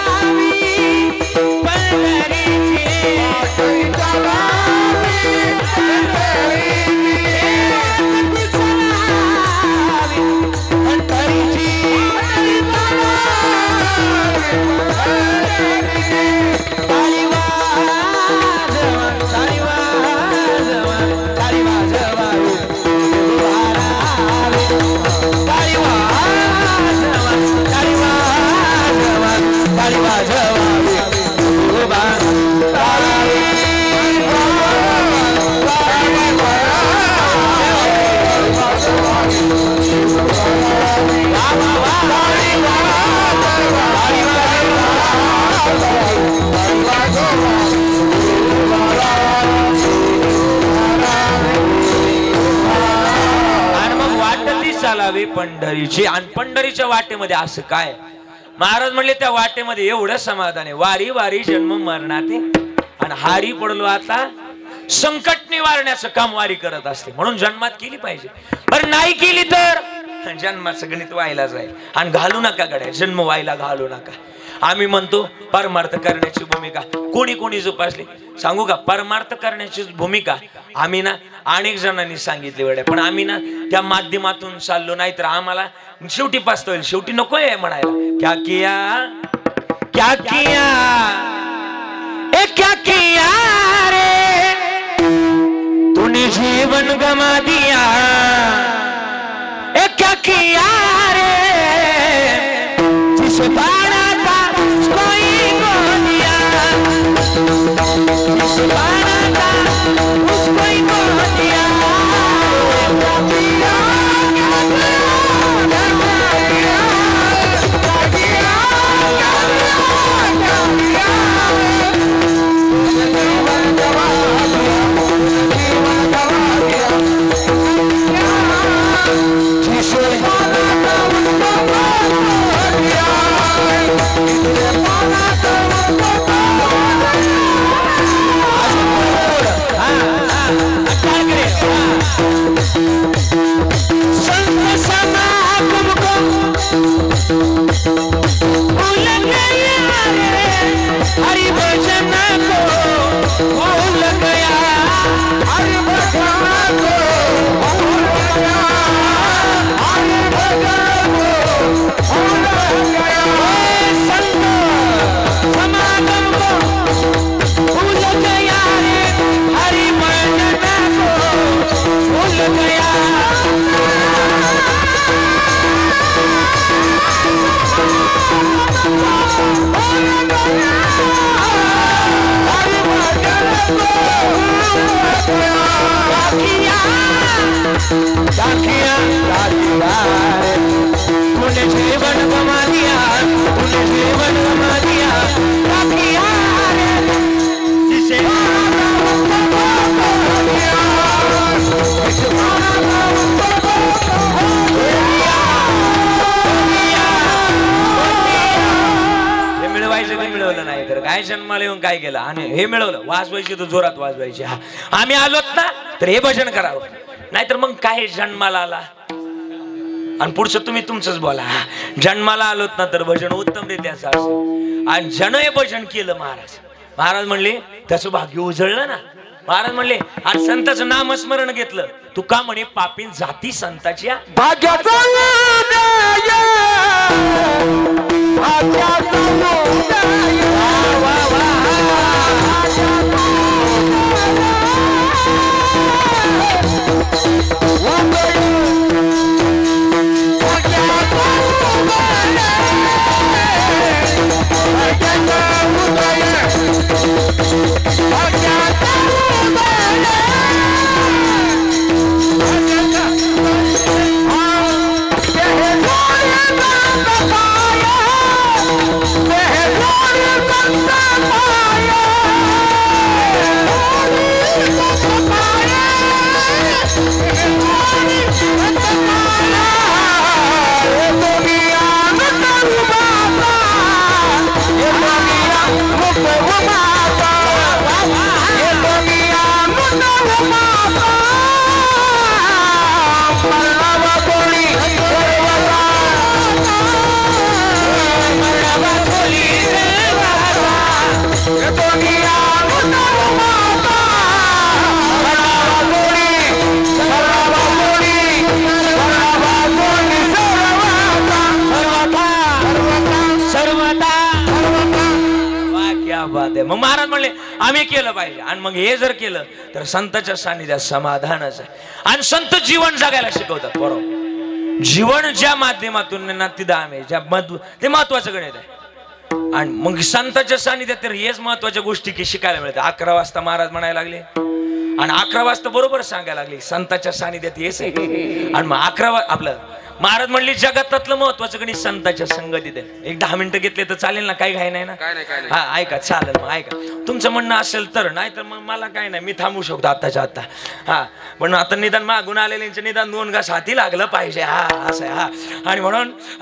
चालावे पंढरीचे. आणि पंढरीच्या वाटेमध्ये असं काय महाराज म्हणले, त्या वाटेमध्ये एवढं समाधान आहे. वारी वारी जन्म मरणाते. आणि हारी पडलो आता संकट निवारण्याचं काम वारी करत असते. म्हणून जन्मात केली पाहिजे. बरं नाही केली तर जन्माचं गणित व्हायला जाईल. आणि घालू नका गड्या, जन्म व्हायला घालू नका. आम्ही म्हणतो परमार्थ करण्याची भूमिका कोणी कोणी जोपासली सांगू का? परमार्थ करण्याची भूमिका आम्ही ना अनेक जणांनी सांगितली वेळ, पण आम्ही ना त्या माध्यमातून चाललो नाही तर आम्हाला शेवटी पास्त होईल. शेवटी नकोय म्हणायला. क्या किया क्या किया ए क्या किया रे तूने जीवन गमा दिया. ए क्या किया रे जिस बाड़ा था कोई को दिया. जिस बाड़ा था उसको ही को दिया. तूने जीवन गमा दिया. तूने जीवन गमा दिया. जिसे हे मिळवायचं ते मिळवलं नाही तर काय जन्माला येऊन काय केलं. आणि हे मिळवलं वाजवायची तर जोरात वाजवायची. आम्ही आलोत ना तर हे भजन करावं, नाहीतर मग काय जन्माला आला. आणि पुढचं तुम्ही तुमचंच बोला. जन्माला आलोत ना तर भजन उत्तम रित्या असं. आणि जन हे भजन केलं महाराज म्हणले त्याचं भाग्य उजळलं ना. महाराज म्हणले आज संताचं नामस्मरण घेतलं. तू का म्हणे पापीन जाती संताच्या भाग्याचा मग महाराज म्हणले आम्ही केलं पाहिजे. आणि मग हे जर केलं तर संतांच्या सानिध्यात समाधानच आहे. आणि संत जीवन जगायला शिकवतात. बरोबर जीवन ज्या माध्यमातून ना तिथं आम्ही ते महत्वाचं गणित आहे. आणि मग संतांच्या सानिध्यात तर हेच महत्वाच्या गोष्टी की शिकायला मिळतात. 11 वाजता महाराज म्हणायला लागले आणि 11 वाजता बरोबर सांगायला लागली संताच्या सानिध्यात येस आहे. आणि मग 11 आपलं महाराज म्हणली जगातातलं महत्वाचं गणित संताच्या संगतीत आहे. एक 10 मिनिटं घेतले तर चालेल ना, काही घाई नाही ना. हा ऐका चालेल मग ऐका, तुमचं म्हणणं असेल तर, नाही तर मग मला काय नाही, मी थांबू शकतो आत्ताच्या आत्ता. हा पण आता निदान मागून आलेल्यांचं निदान 2 घास हाती लागलं पाहिजे. हा असं आहे. हा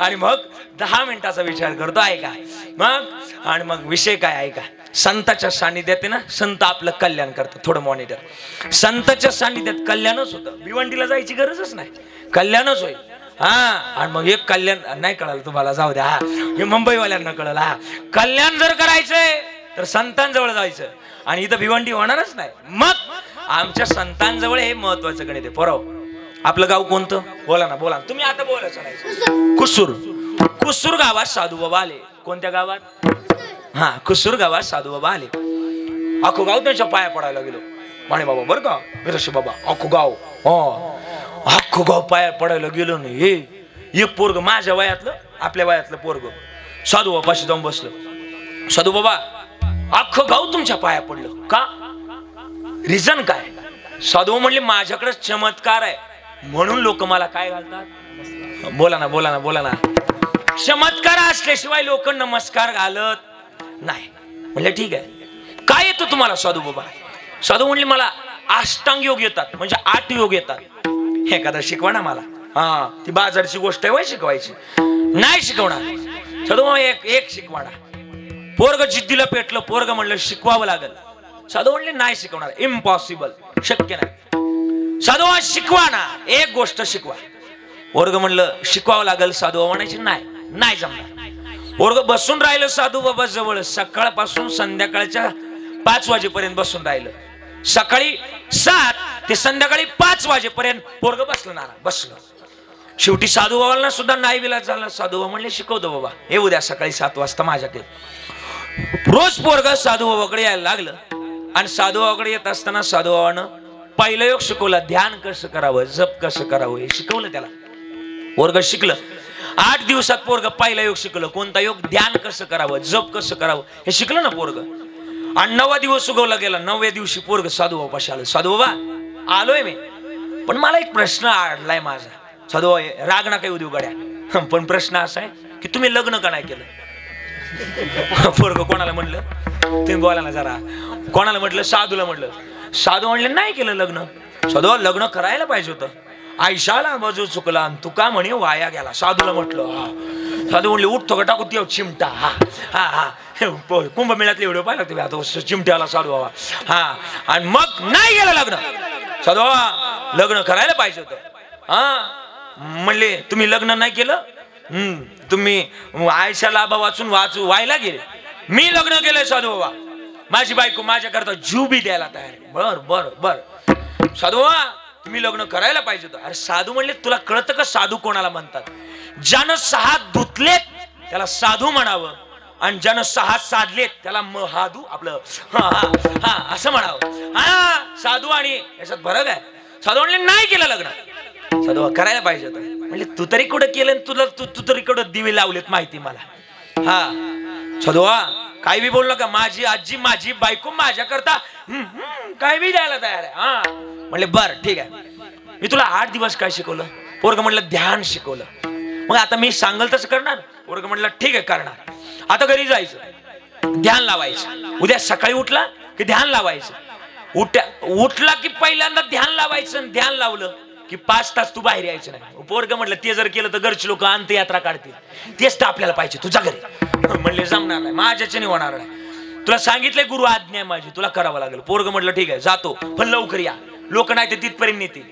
आणि मग 10 मिनिटाचा विचार करतो ऐका. मग आणि मग विषय काय ऐका. संताच्या सानिध्यात आहे ना, संत आपलं कल्याण करतात. थोडं मॉनिटर. संताच्या सानिध्यात कल्याणच होतं, भिवंडीला जायची गरजच नाही, कल्याणच होईल. हा आणि मग एक कल्याण नाही कळालं तुम्हाला, जाऊ द्या. हा हे मुंबईवाल्यांना कळलं. हा कल्याण जर करायचंय तर संतांजवळ जायचं, आणि इथं भिवंडी होणारच नाही. मग आमच्या संतांजवळ हे महत्वाचं गणित आहे. पोराव आपलं गाव कोणतं, बोला ना बोला. तुम्ही आता बोला चालायचं. कुसूर. कुसूर गावात साधू बाबा आले. कोणत्या गावात? हा कुसूर गावात साधू बाबा आले. अख्खं गाव त्यांच्या पाया पडायला गेलो. माणे बाबा बरं का, विरशी बाबा, अख्खं गाव. अख्खं गाव पाया पडायला गेलो नाही. हे एक पोरग माझ्या वयातलं, आपल्या वयातलं पोरग साधू बाबाशी जाऊन बसलं. साधू बाबा अख्खं गाव तुमच्या पाया पडलं का, रिझन काय? साधू म्हणले माझ्याकडे चमत्कार आहे म्हणून लोक मला काय घालतात. बोला ना बोला ना बोला ना. चमत्कार असल्याशिवाय लोक नमस्कार घालत नाही. म्हणले ठीक आहे, काय येतं तुम्हाला साधू बाबा? साधू म्हणले मला अष्टांग योग येतात, म्हणजे 8 योग येतात. एखादा शिकवा ना मला. हा ती बाजारची गोष्ट आहे, वय शिकवायची नाही शिकवणार. साधू एक शिकवा ना. पोरग जिद्दीला पेटलं. पोरग म्हणलं शिकवावं लागल. साधू म्हणले नाही शिकवणार, इम्पॉसिबल, शक्य नाही. साधू शिकवा ना, एक गोष्ट शिकवा. पोरग म्हणलं शिकवावं लागल. साधू म्हणायचे नाही जमणार. पोरग बसून राहिलं साधू बाबा जवळ. सकाळपासून संध्याकाळच्या 5 वाजेपर्यंत बसून राहिलं. सकाळी 7 ते संध्याकाळी 5 वाजेपर्यंत पोरग बसलं ना, बसलं. शेवटी साधू बाबांना सुद्धा नाही विलाज झाला. साधू बाबा म्हणले शिकवतो बाबा, हे उद्या सकाळी 7 वाजता माझ्याकडे. रोज पोरग साधू बाबाकडे यायला लागलं. आणि साधू बाबाकडे येत असताना साधू बाबानं पहिलं योग शिकवलं, ध्यान कसं करावं, जप कसं करावं हे शिकवलं त्याला. पोरग शिकलं. 8 दिवसात पोरग पहिला योग शिकलं. कोणता योग? ध्यान कसं करावं, जप कसं करावं हे शिकलं ना पोरग. आणि 9वा दिवस उगवला गेला. 9व्या दिवशी पोरग साधू बाबाशी आलं. साधू बाबा आलोय मी, पण मला एक प्रश्न आडलाय माझा. साधू बाबा राग ना काही उद्या गड्या, पण प्रश्न असा आहे की तुम्ही लग्न का नाही केलं? पोरग कोणाला म्हणलं? तुम्ही बोला ना जरा. कोणाला म्हटलं? साधूला म्हटलं. साधू म्हणले नाही केलं लग्न. साधू लग्न करायला पाहिजे होतं. आयशाला बाजू चुकला आणि तुका म्हणे वाया गेला. साधूला म्हटलं. साधू म्हणले उठतो का टाकू ते चिमटा. हा हा हा कुंभमेळ्यातले व्हिडिओ पाहिला तुम्ही आता चिमट्याला साधू बाबा. हा आणि मग नाही गेलं लग्न. साधू बाबा लग्न करायला पाहिजे होतं. हा म्हणले तुम्ही लग्न नाही केलं. तुम्ही आयशा लाभा वाचून व्हायला गेले. मी लग्न केलंय साधू बाबा. माझी बायको माझ्याकरता जीव बी द्यायला तयार आहे. बर बर बर. साधू बाबा तुम्ही लग्न करायला पाहिजे होतं. अरे साधू म्हणले तुला कळतं का साधू कोणाला म्हणतात? ज्यानं 6 धुतलेत त्याला साधू म्हणावं, आणि ज्यानं 6 साधलेत त्याला महादू आपलं हा हा असं म्हणावं. हा साधू आणि याच्यात फरक आहे. साधू म्हणले नाही केलं लग्न. साधू करायला पाहिजे होतं. म्हणजे तू तरी कुठं केलं, तुला तू तरी कुठं दिवे लावलेत माहिती मला. हा साधू काय बी बोललो का, माझी आजी माझी बायको माझ्याकरता काय बी द्यायला तयार आहे. हा म्हणले बर ठीक आहे. मी तुला 8 दिवस काय शिकवलं? पोरग म्हटलं ध्यान शिकवलं. मग आता मी सांगल तसं करणार? पोरग म्हटलं ठीक आहे करणार. आता घरी जायचं, ध्यान लावायचं. उद्या सकाळी उठला की ध्यान लावायचं. उठला की पहिल्यांदा ध्यान लावायचं. ध्यान लावलं की 5 तास तू बाहेर यायचं नाही. पोरग म्हटलं ते जर केलं तर घरची लोक अंत्ययात्रा काढतील. तेच तर आपल्याला पाहिजे. तुझ्या घरी म्हणले जमणार नाही, माझ्याच्याने होणार नाही. तुला सांगितलंय गुरु आज्ञा आहे माझी, तुला करावं लागेल. पोरग म्हटलं ठीक आहे जातो, पण लवकर या. लोक नाही ते तिथपर्यंत नेतील.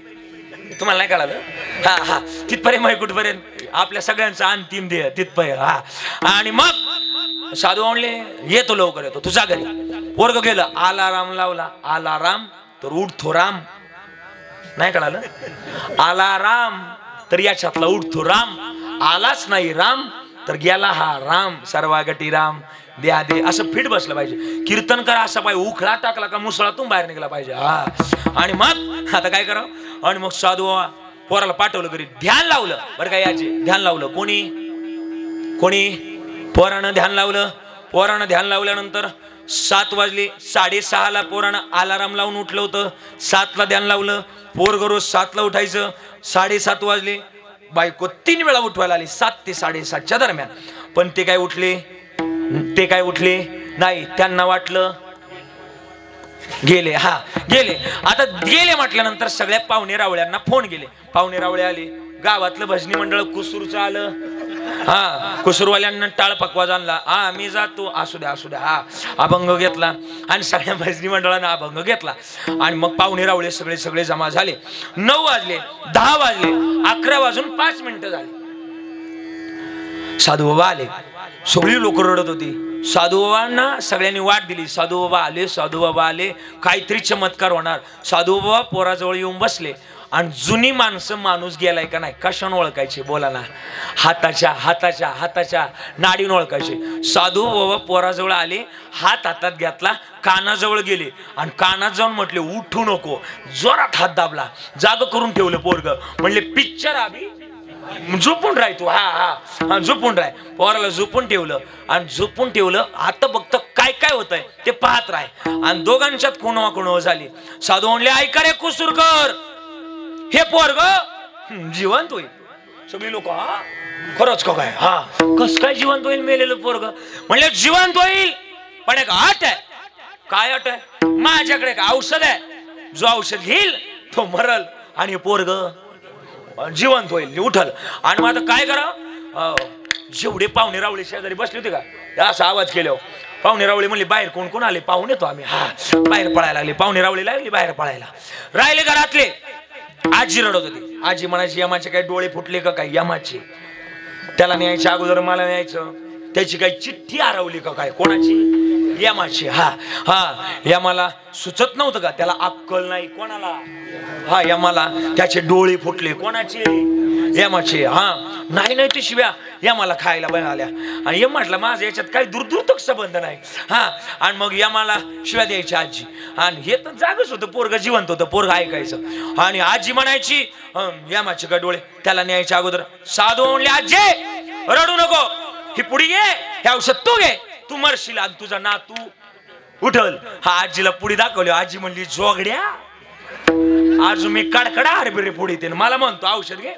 तुम्हाला नाही कळालं? हा हा तिथपर्यंत मग कुठपर्यंत आपल्या सगळ्यांचा अंतिम देह तिथपर्यंत. हा आणि मग साधू म्हणले येतो लवकर येतो तुझ्या घरी. पोरग गेलं. अलाराम लावला. अलाराम तर उठतो राम. नाही कळालं? अलाराम तर याच्यातला उठतो राम. आलाच नाही राम तर गेला हा राम. सर्वागटी राम द्या दे असं फिट बसलं पाहिजे. कीर्तनकार असा पाहिजे उखळा टाकला का मुसळातून बाहेर निघाला पाहिजे. हा आणि मग आता काय करावं? आणि मग साधू पोराला पाठवलं घरी. ध्यान लावलं बरं काय याचे. ध्यान लावलं कोणी? पोरानं ध्यान लावलं. पोरानं ध्यान लावल्यानंतर 7 वाजले. 6:30ला पोरानं अलाराम लावून उठलं होतं. 7ला ध्यान लावलं. पोरग रोज 7ला उठायचं. 7:30 वाजले. बायको 3 वेळा उठवायला आली 7 ते 7:30च्या दरम्यान. पण ते काय उठले नाही. त्यांना वाटलं गेले. गेले. आता गेले म्हटल्यानंतर सगळ्या पाहुणे रावळ्यांना फोन गेले. पाहुणे रावळे आले. गावातलं भजनी मंडळ कुसूरचं आलं. कुसूरवाल्यांना टाळ पकवाज आणला. मी जातो. असू द्या. अभंग घेतला आणि सगळ्या भजनी मंडळानं अभंग घेतला. आणि मग पाहुणे रावळे सगळे जमा झाले. 9 वाजले, 10 वाजले, 11 वाजून 5 मिनिटं झाली. साधू बाबा आले. सगळी लोक रडत होती. साधू बाबांना सगळ्यांनी वाट दिली. साधू बाबा आले. काहीतरी चमत्कार होणार. साधू बाबा पोराजवळ येऊन बसले. आणि जुनी माणसं माणूस गेलाय का नाही कशाने ओळखायचे बोला ना. हाताच्या नाडीने ओळखायचे. साधू बाबा पोराजवळ आले. हात हातात घेतला. कानाजवळ गेले आणि कानात जाऊन म्हटले उठू नको. जोरात हात दाबला. जाग करून ठेवलं पोरग. म्हणले पिक्चर आधी झोपून राह तू. झोपून राह. पोराला झोपून ठेवलं. आता बघतं काय होतंय ते पाहत राह. आणि दोघांच्यात कोणवा झाली. साधू म्हणले ऐका रे कुसूरकर, हे पोरग जिवंत होईल. सगळी लोक खरंच का काय? कस काय जिवंत होईल मेलेलं पोरग? म्हणले जिवंत होईल पण एक अट आहे. काय अट आहे? माझ्याकडे एक औषध आहे. जो औषध घेईल तो मरल आणि पोरग जिवंत होईल, उठल. आणि मग आता काय करा? जेवढे पाहुणे रावळे शेजारी बसले होते का असा आवाज केल्यावर पाहुणे रावळे म्हणले बाहेर कोण आले? पाहुणे येतो आम्ही. बाहेर पळायला लागले. पाहुणे रावळे लागले बाहेर पळायला. राहिले घरातले. आजी रडत होती. आजी म्हणायची यमाचे काय डोळे फुटले का काय? यमाचे. त्याला न्यायच्या अगोदर मला न्यायचं. त्याची काही चिठ्ठी हरवली का काय? कोणाची? यमाची. यमाला सुचत नव्हतं का? त्याला अक्कल नाही. कोणाला? यमाला. त्याचे डोळे फुटले. कोणाचे? यमाचे. नाही ते शिव्या यमाला खायला बनाल्या. आणि यम म्हटलं माझं याच्यात काही दूरदूर संबंध नाही. आणि मग यमाला शिव्या द्यायची आजी. आणि हे तर जागच होतं. पोरग जिवंत होतं. पोरग ऐकायचं. आणि आजी म्हणायची यमाचे का डोळे. त्याला न्यायच्या अगोदर साधू म्हणले आजी रडू नको. ही पुडी घे. हे औषध तू घे. तू मरशील आणि तुझा नातू उठल. आजीला पुडी दाखवली. आजी म्हणली जोगड्या आज मी कडकडा हरबिरे पुढे ते मला म्हणतो औषध घे.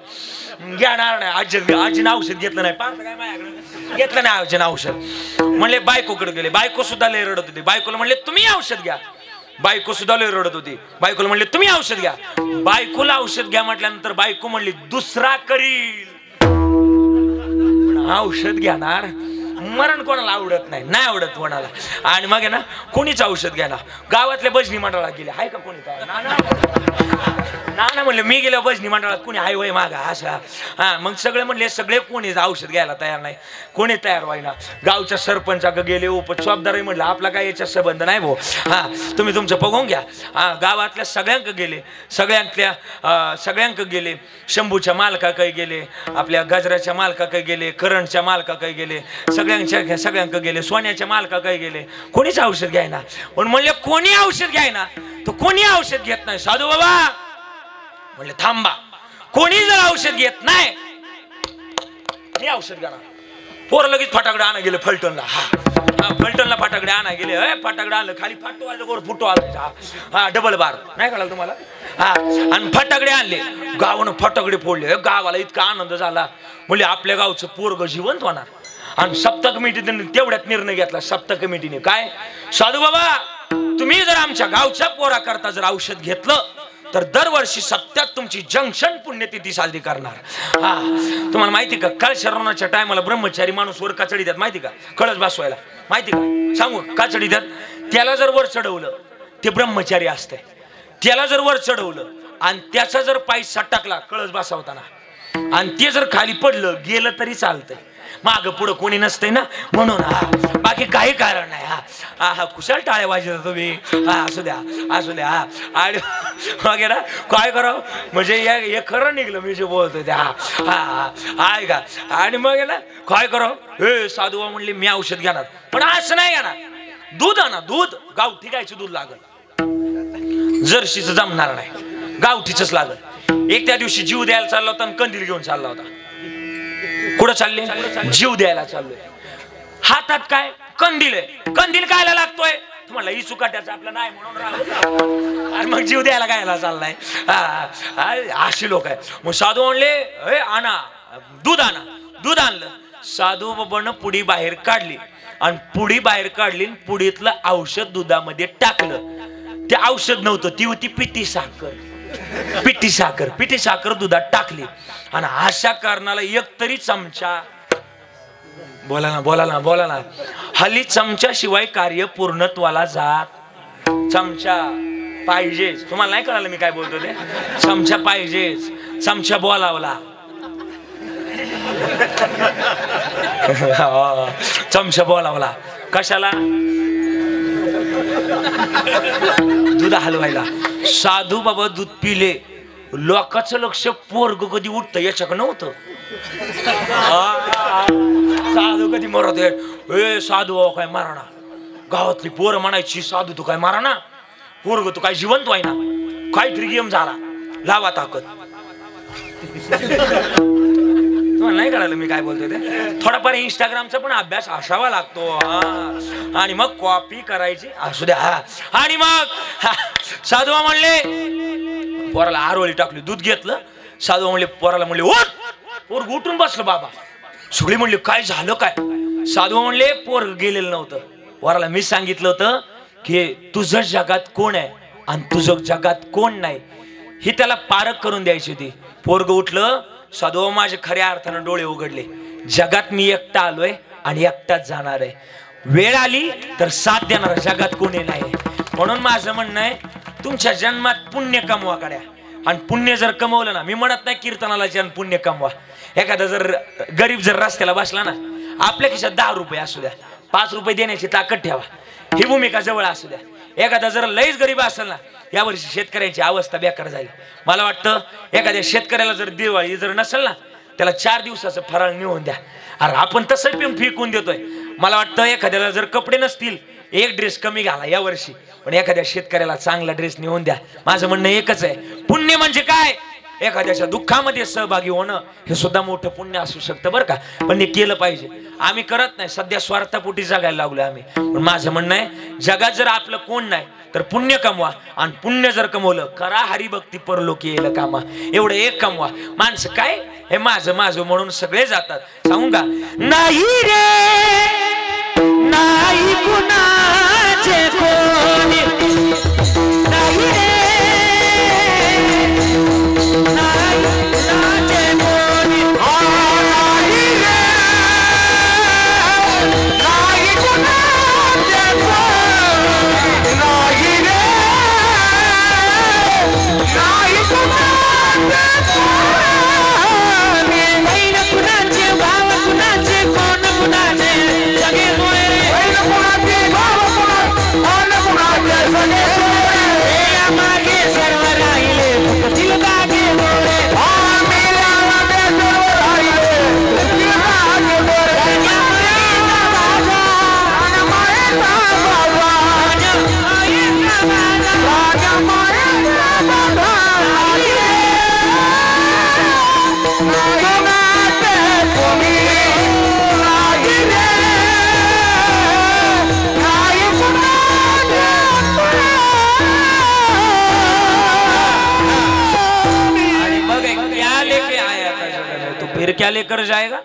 घेणार नाही. आजीनं औषध घेतलं नाही. पाहता काय माझ्याकडे घेतलं नाही आजीनं औषध. म्हणले बायकोकडे गेले. बायको सुद्धा लय रडत होती. बायकोला म्हणले तुम्ही औषध घ्या. बायको सुद्धा लय रडत होती. बायकोला म्हणले तुम्ही औषध घ्या. बायकोला औषध घ्या म्हटल्यानंतर बायको म्हणली दुसरा करील. औषध घेणार. मरण कोणाला आवडत नाही. आवडत कोणाला. आणि मग आहे ना कोणीच औषध घ्यायला. गावातल्या भजनी मंडळात गेले. आहे का कोणी? नाना म्हणले मी गेलो भजनी मंडळात. कोणी हाय वय मागा असा. मग सगळे म्हणले सगळे कोणी औषध घ्यायला तयार नाही. कोणी तयार व्हायना. गावच्या सरपंचाक गेले. उपजवाबदार म्हणलं आपला काय याच्यात संबंध नाही भाऊ. तुम्ही तुमचं बघून घ्या. गावातल्या सगळ्यांक गेले. सगळ्यांक गेले. शंभूच्या मालका काही गेले. आपल्या गजराच्या मालका काही गेले. करंटच्या मालका काही गेले. सगळ्यांक गेले. सोन्याच्या मालका काही गेले. कोणीच औषध घ्यायना. पण म्हणले कोणी औषध घ्यायना तर कोणी औषध घेत नाही. साधू बाबा म्हणले थांबा. कोणी जर औषध घेत नाही मी औषध घेणार. पोर लगेच फटाकडे आणा गेले फलटणला. फलटणला फटाकडे आणा गेले. फटाकडे आणलं. खाली फाटो आलं वर फुटो आला. डबल बार नाही कळलं तुम्हाला? आणि फटाकडे आणले. गावानं फटाकडे फोडले. गावाला इतका आनंद झाला. म्हणजे आपल्या गावचं पोरग जिवंत होणार. आणि सप्ताह कमिटीने तेवढ्यात निर्णय घेतला. सप्ताह कमिटीने काय? साधू बाबा तुम्ही जर आमच्या गावच्या पोरा करता जर औषध घेतलं तर दरवर्षी सप्त्यात तुमची जंक्शन पुण्यतिथी साजरी करणार. तुम्हाला माहिती का कळशरोनाच्या टायमाला ब्रह्मचारी माणूस वर काचडी द्यात माहिती का? कळस बसवायला माहिती का? सांगू काचडी द्यात. त्याला जर वर चढवलं ते ब्रह्मचारी असते. त्याला जर वर चढवलं आणि त्याचा जर पाय सटकला कळस बसवताना आणि ते जर खाली पडलं गेलं तरी चालतंय. माग पुढं कोणी नसतंय ना म्हणून. बाकी काही कारण नाही. कुशाल टाळ्या वाजवता तुम्ही. असू द्या. आणि वगैरे काय करावं म्हणजे हे खरं निघलं मी जे बोलतोय त्या. आहे का? आणि मग ना काय करावं? हे साधू म्हणले मी औषध घेणार पण असं नाही घेणार. दूध आणा. दूध गावठी गायचं दूध लागल. जर्शीचं जमणार नाही. गावठीच लागल. एक त्या दिवशी जीव द्यायला चालला होता आणि कंदील घेऊन चालला होता. कुठं चालले? जीव द्यायला चाललोय. हातात काय कंदील आहे, कंदील कायला लागतोय तुम्हाला ही चुकाट्याचं आपलं नाही म्हणून राहू मग जीव द्यायला कायला चाललाय अशी लोक आहे. मग साधू म्हणले हे आणा दूध आणा. दूध आणलं. साधू बाबांना पुडी बाहेर काढली आणि पुडी बाहेर काढली, पुडीतलं औषध दुधामध्ये टाकलं. ते औषध नव्हतं, ती होती पिठी साखर. पिठी साखर, पिठी साखर दुधात टाकली आणि अशा कारणाला एक तरी चमचा, बोला ना बोला ना बोला ना, हल्ली चमचा शिवाय कार्य पूर्णत्वाला जात. चमचा पाहिजेच. तुम्हाला नाही कळालं मी काय बोलतो ते? चमचा पाहिजेच. चमचा बोलावला. चमचा बोलावला कशाला? दूध हलवायला. साधू बाबा दूध पिले. लोकांचं लक्ष पोरग कधी उठतं याच्याकडे नव्हतं. साधू कधी मरत ए साधू काय मारा ना. गावातली पोरं म्हणायची साधू तू काय मारा ना, पोरग तू काय जिवंत व्हाय ना, काहीतरी गेम झाला, लावा ताकद. तुम्हाला नाही कळालं मी काय बोलतोय ते? थोडाफार इंस्टाग्रामचा पण अभ्यास असावा लागतो. आणि मग कॉपी करायची असू द्या. आणि मग साधू म्हणले पोराला आरोळी टाकली, दूध घेतलं. साधू म्हणले पोराला म्हणले उठ. पोरग उठून बसलं. बाबा सगळे म्हणले काय झालं काय? साधू म्हणले पोरग गेलेलं नव्हतं. पोराला मी सांगितलं होतं की तुझं जगात कोण आहे आणि तुझं जगात कोण नाही ही त्याला पारख करून द्यायची होती. पोरग उठलं. साधू माझे खऱ्या अर्थानं डोळे उघडले. जगात मी एकटा आलोय आणि एकटाच जाणार आहे. वेळ आली तर साथ देणार जगात कोणी नाही. म्हणून माझं म्हणणं आहे तुमच्या जन्मात पुण्य कमवा काढ्या. आणि पुण्य जर कमवलं ना, मी म्हणत नाही कीर्तनाला जन पुण्य कमवा. एखादा जर गरीब जर रस्त्याला बसला ना, आपल्या खिशात 10 रुपये असू द्या, 5 रुपये देण्याची ताकद ठेवा. ही भूमिका जवळ असू द्या. एखादा जर लईच गरीब असेल ना, यावर्षी शेतकऱ्यांची अवस्था बेकार झाली. मला वाटतं एखाद्या शेतकऱ्याला जर दिवाळी जर नसेल ना, त्याला 4 दिवसाचं फराळ मिळवून द्या. अरे आपण तसं पण फेकून देतोय. मला वाटतं एखाद्याला जर कपडे नसतील, एक ड्रेस कमी घाला यावर्षी, पण एखाद्या शेतकऱ्याला चांगला ड्रेस नेऊन द्या. माझं म्हणणं एकच आहे, पुण्य म्हणजे काय? एखाद्याच्या दुःखामध्ये सहभागी होणं हे सुद्धा मोठं पुण्य असू शकतं बरं का. पण हे केलं पाहिजे. आम्ही करत नाही, सध्या स्वार्थापोटी जगायला लागलोय आम्ही. पण माझं म्हणणं आहे जगात जर आपलं कोण नाही तर पुण्य कमवा. आणि पुण्य जर कमवलं करा हरिभक्ती परलोकी येईल कामा. एवढं एक कमवा. माणसं काय हे माझं माझं म्हणून सगळे जातात. सांगू का? नाही रे नाही कुणाचे कोणी, नाही रे नाही कुणाचे कोणी, नाही रे नाही कुणाचे कोणी, नाही रे नाही कुणाचे कोणी, बहीण कुणाचे भाव कुणाचे कोण कुणाचे सगळे होय रे. बहीण कुणाचे भाव कुणाचे सगळे होय. मागे सर्व राहिले दिल दागे होय. फिर क्या लेकर जाएगा?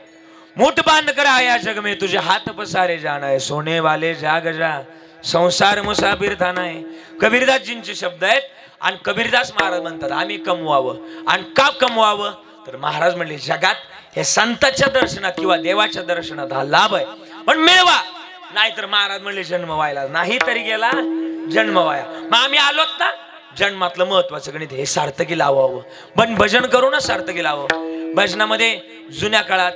मुठ बांध कर आया जग में तुझे हाथ पसारे जाना है. सोने वाले जाग जा संसार मुसाफिर थाना है. कबीरदासजींचे शब्द आहेत. आणि कबीरदास महाराज म्हणतात आम्ही कमवावं. आणि का कमवावं तर महाराज म्हणले जगात हे संतांच्या दर्शनात किंवा देवाच्या दर्शनात हा लाभ आहे, पण मिळवा. नाहीतर महाराज म्हणले जन्म व्हायला नाही तरी गेला जन्म व्हाया. मग आम्ही आलोत ना, जन्मातलं महत्वाचं गणित हे सार्थकी लावावं. पण भजन करू ना सार्थकी लावावं. भजनामध्ये जुन्या काळात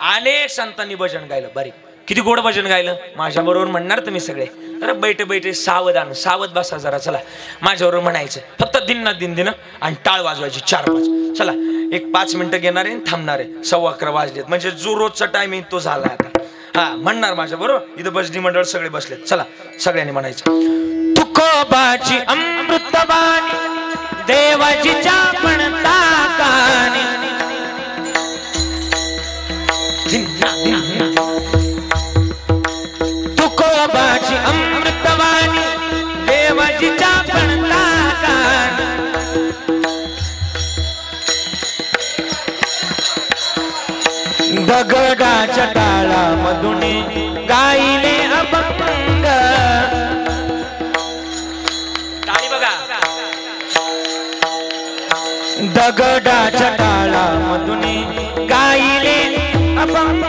अनेक संतांनी भजन गायलं. बारीक किती गोड भजन गायलं. माझ्या बरोबर म्हणणार तुम्ही सगळे. तर बैठे बैठे सावधान सावध बसा जरा. चला माझ्याबरोबर म्हणायचं. फक्त दिन ना दिन दिन आणि टाळ वाजवायची 4-5. चला एक 5 मिनिटं घेणार आहे थांबणार आहे. 11:15 वाजलेत म्हणजे जो रोजचा टायमिंग तो झाला आता. हा म्हणणार माझ्या बरोबर. इथं भजनी मंडळ सगळे बसलेत. चला सगळ्यांनी म्हणायचं. तुकोबाची अमृतबाणी देवाची चापणता कानी. दगडाच्या टाळा मधून गाईले अभंग टाळी बघा दगडाच्या टाळा मधून गाईले अभंग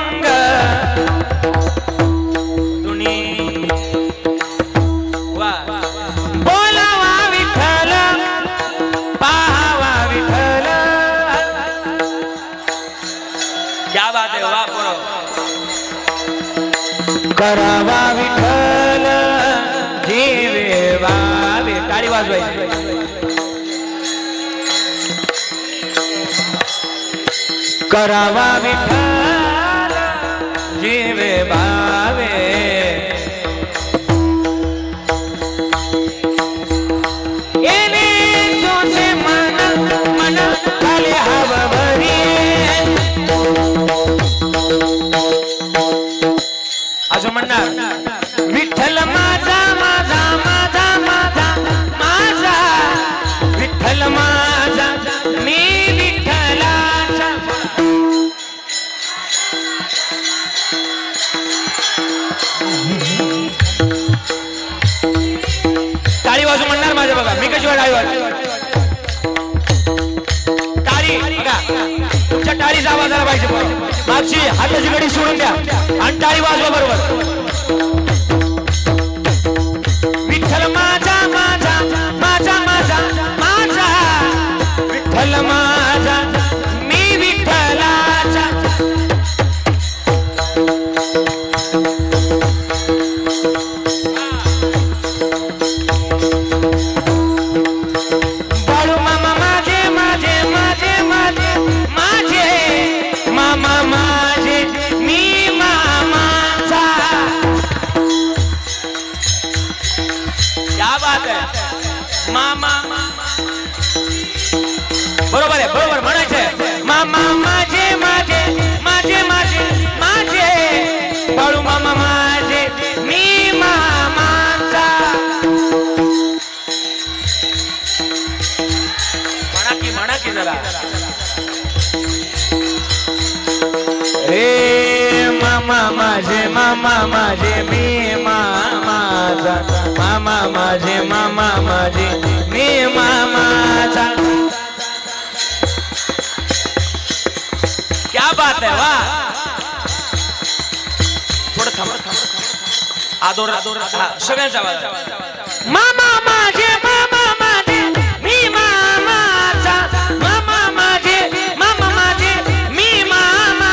बोलावा विठ्ठल पाहावा विठ्ठल क्या बात है वाह बरो करावा विठ्ठल जीवे वावे टाळी वाजवायची करावा विठ्ठल जीवे वावे येणे सोसे मन मन खाली हवा भरी अजून म्हणणार विठ्ठल माझा माझा माझा माझा माझा विठ्ठल माझा मी विठ्ठलाचा टाळी वाजून म्हणणार माझ्या बघा मी कशी टाळी वाज टाळी बघा तुमच्या टाळीचा आवाज आला पाहिजे मागची हाताची घडी सोडून द्या आणि टाळी वाजवा बरोबर विठ्ठल माझा माझा माझा माझा माझा विठ्ठल माझा मी विठ्ठलाचा बाळू मामा माझे माझे माझे माझे माझे मामा माझे मी मामाचा क्या बात है मामा बरोबर आहे बरोबर म्हणायचंय मामा माझे माझे माझे माझे माझे बाळू मामा माझे मी मामाचा म्हणा की जरा रे मामा माझे मी मामाचा मामा माझे मी मामाचा क्या बात है वाह थोडं थांबा आदोर सगळ्यांचा आवाज मामा माझे मी मामाचा मामा माझे मी मामा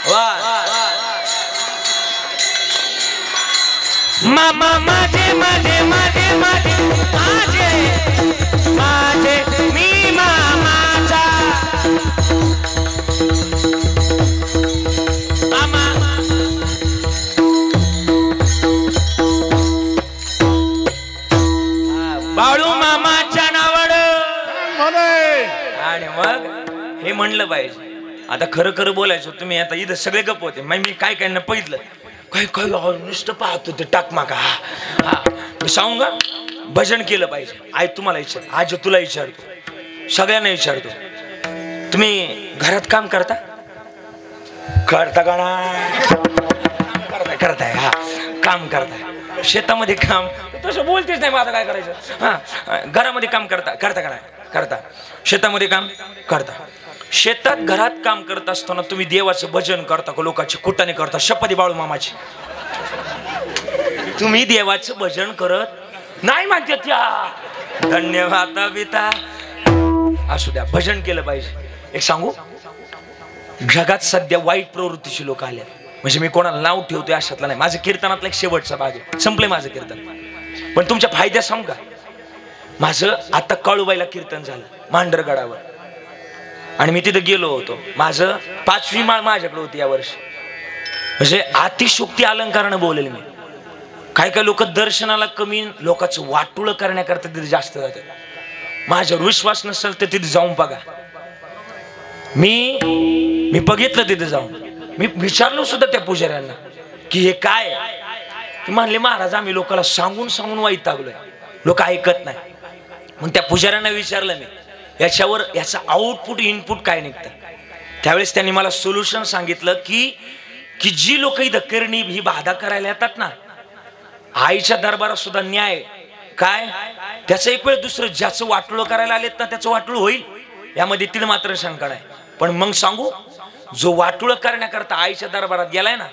वाह मामा माझे माझे मी मामाचा मामा बाळू मामाच्या नावानं आणि मग हे म्हणलं पाहिजे आता खरं बोलायचं तुम्ही आता इथं सगळे गप होते मग मी काय न पहिलं काय नुसतं पाहतो ते टाकमा का मी सांगू का भजन केलं पाहिजे आई तुम्हाला विचार आज तुला विचारतो सगळ्यांना विचारतो तुम्ही घरात काम करता का करताय हा काम करताय शेतामध्ये काम तसं बोलतेच नाही मग आता काय करायचं हा घरामध्ये काम करता शेतामध्ये काम करता शेतात घरात काम करत असताना तुम्ही देवाचं भजन करता का लोकांची कुटाने करता शपथी बाळू मामाची तुम्ही देवाचं भजन करत नाही म्हणते त्या धन्यवाद बिता असू द्या भजन केलं पाहिजे एक सांगू जगात सध्या वाईट प्रवृत्तीची लोक आले म्हणजे मी कोणाला नाव ठेवतोय अशातला नाही माझं कीर्तनातला एक शेवटचा भाग आहे संपले माझं कीर्तन पण तुमच्या फायद्या सांगू का माझं आता काळूबाईला कीर्तन झालं मांढरगडावर आणि मी तिथं गेलो होतो माझं 5वी माळ माझ्याकडे होती या वर्षी म्हणजे अतिशोक्ती अलंकारानं बोलेल मी काय लोक दर्शनाला कमी लोकांचं वाटुळं करण्याकरता तिथे जास्त जातात माझ्यावर विश्वास नसेल तर तिथे जाऊन बघा मी बघितलं तिथे जाऊन मी विचारलो सुद्धा त्या पुजाऱ्यांना की हे काय ते म्हणले महाराज आम्ही लोकांना सांगून वैतागलोय लोक ऐकत नाही मग त्या पुजाऱ्यांना विचारलं मी याच्यावर याचं आउटपुट इनपुट काय निघतं. त्यावेळेस त्यांनी मला सोल्युशन सांगितलं की जी लोक इथं करणी ही बाधा करायला येतात ना, आईच्या दरबारात सुद्धा न्याय काय त्याचं एक वेळ दुसरं ज्याचं वाटोळं करायला आलेत ना त्याचं वाटोळं होईल, यामध्ये तीळ मात्र शंका नाही. पण मग सांगू, जो वाटोळं करण्याकरता आईच्या दरबारात गेलाय ना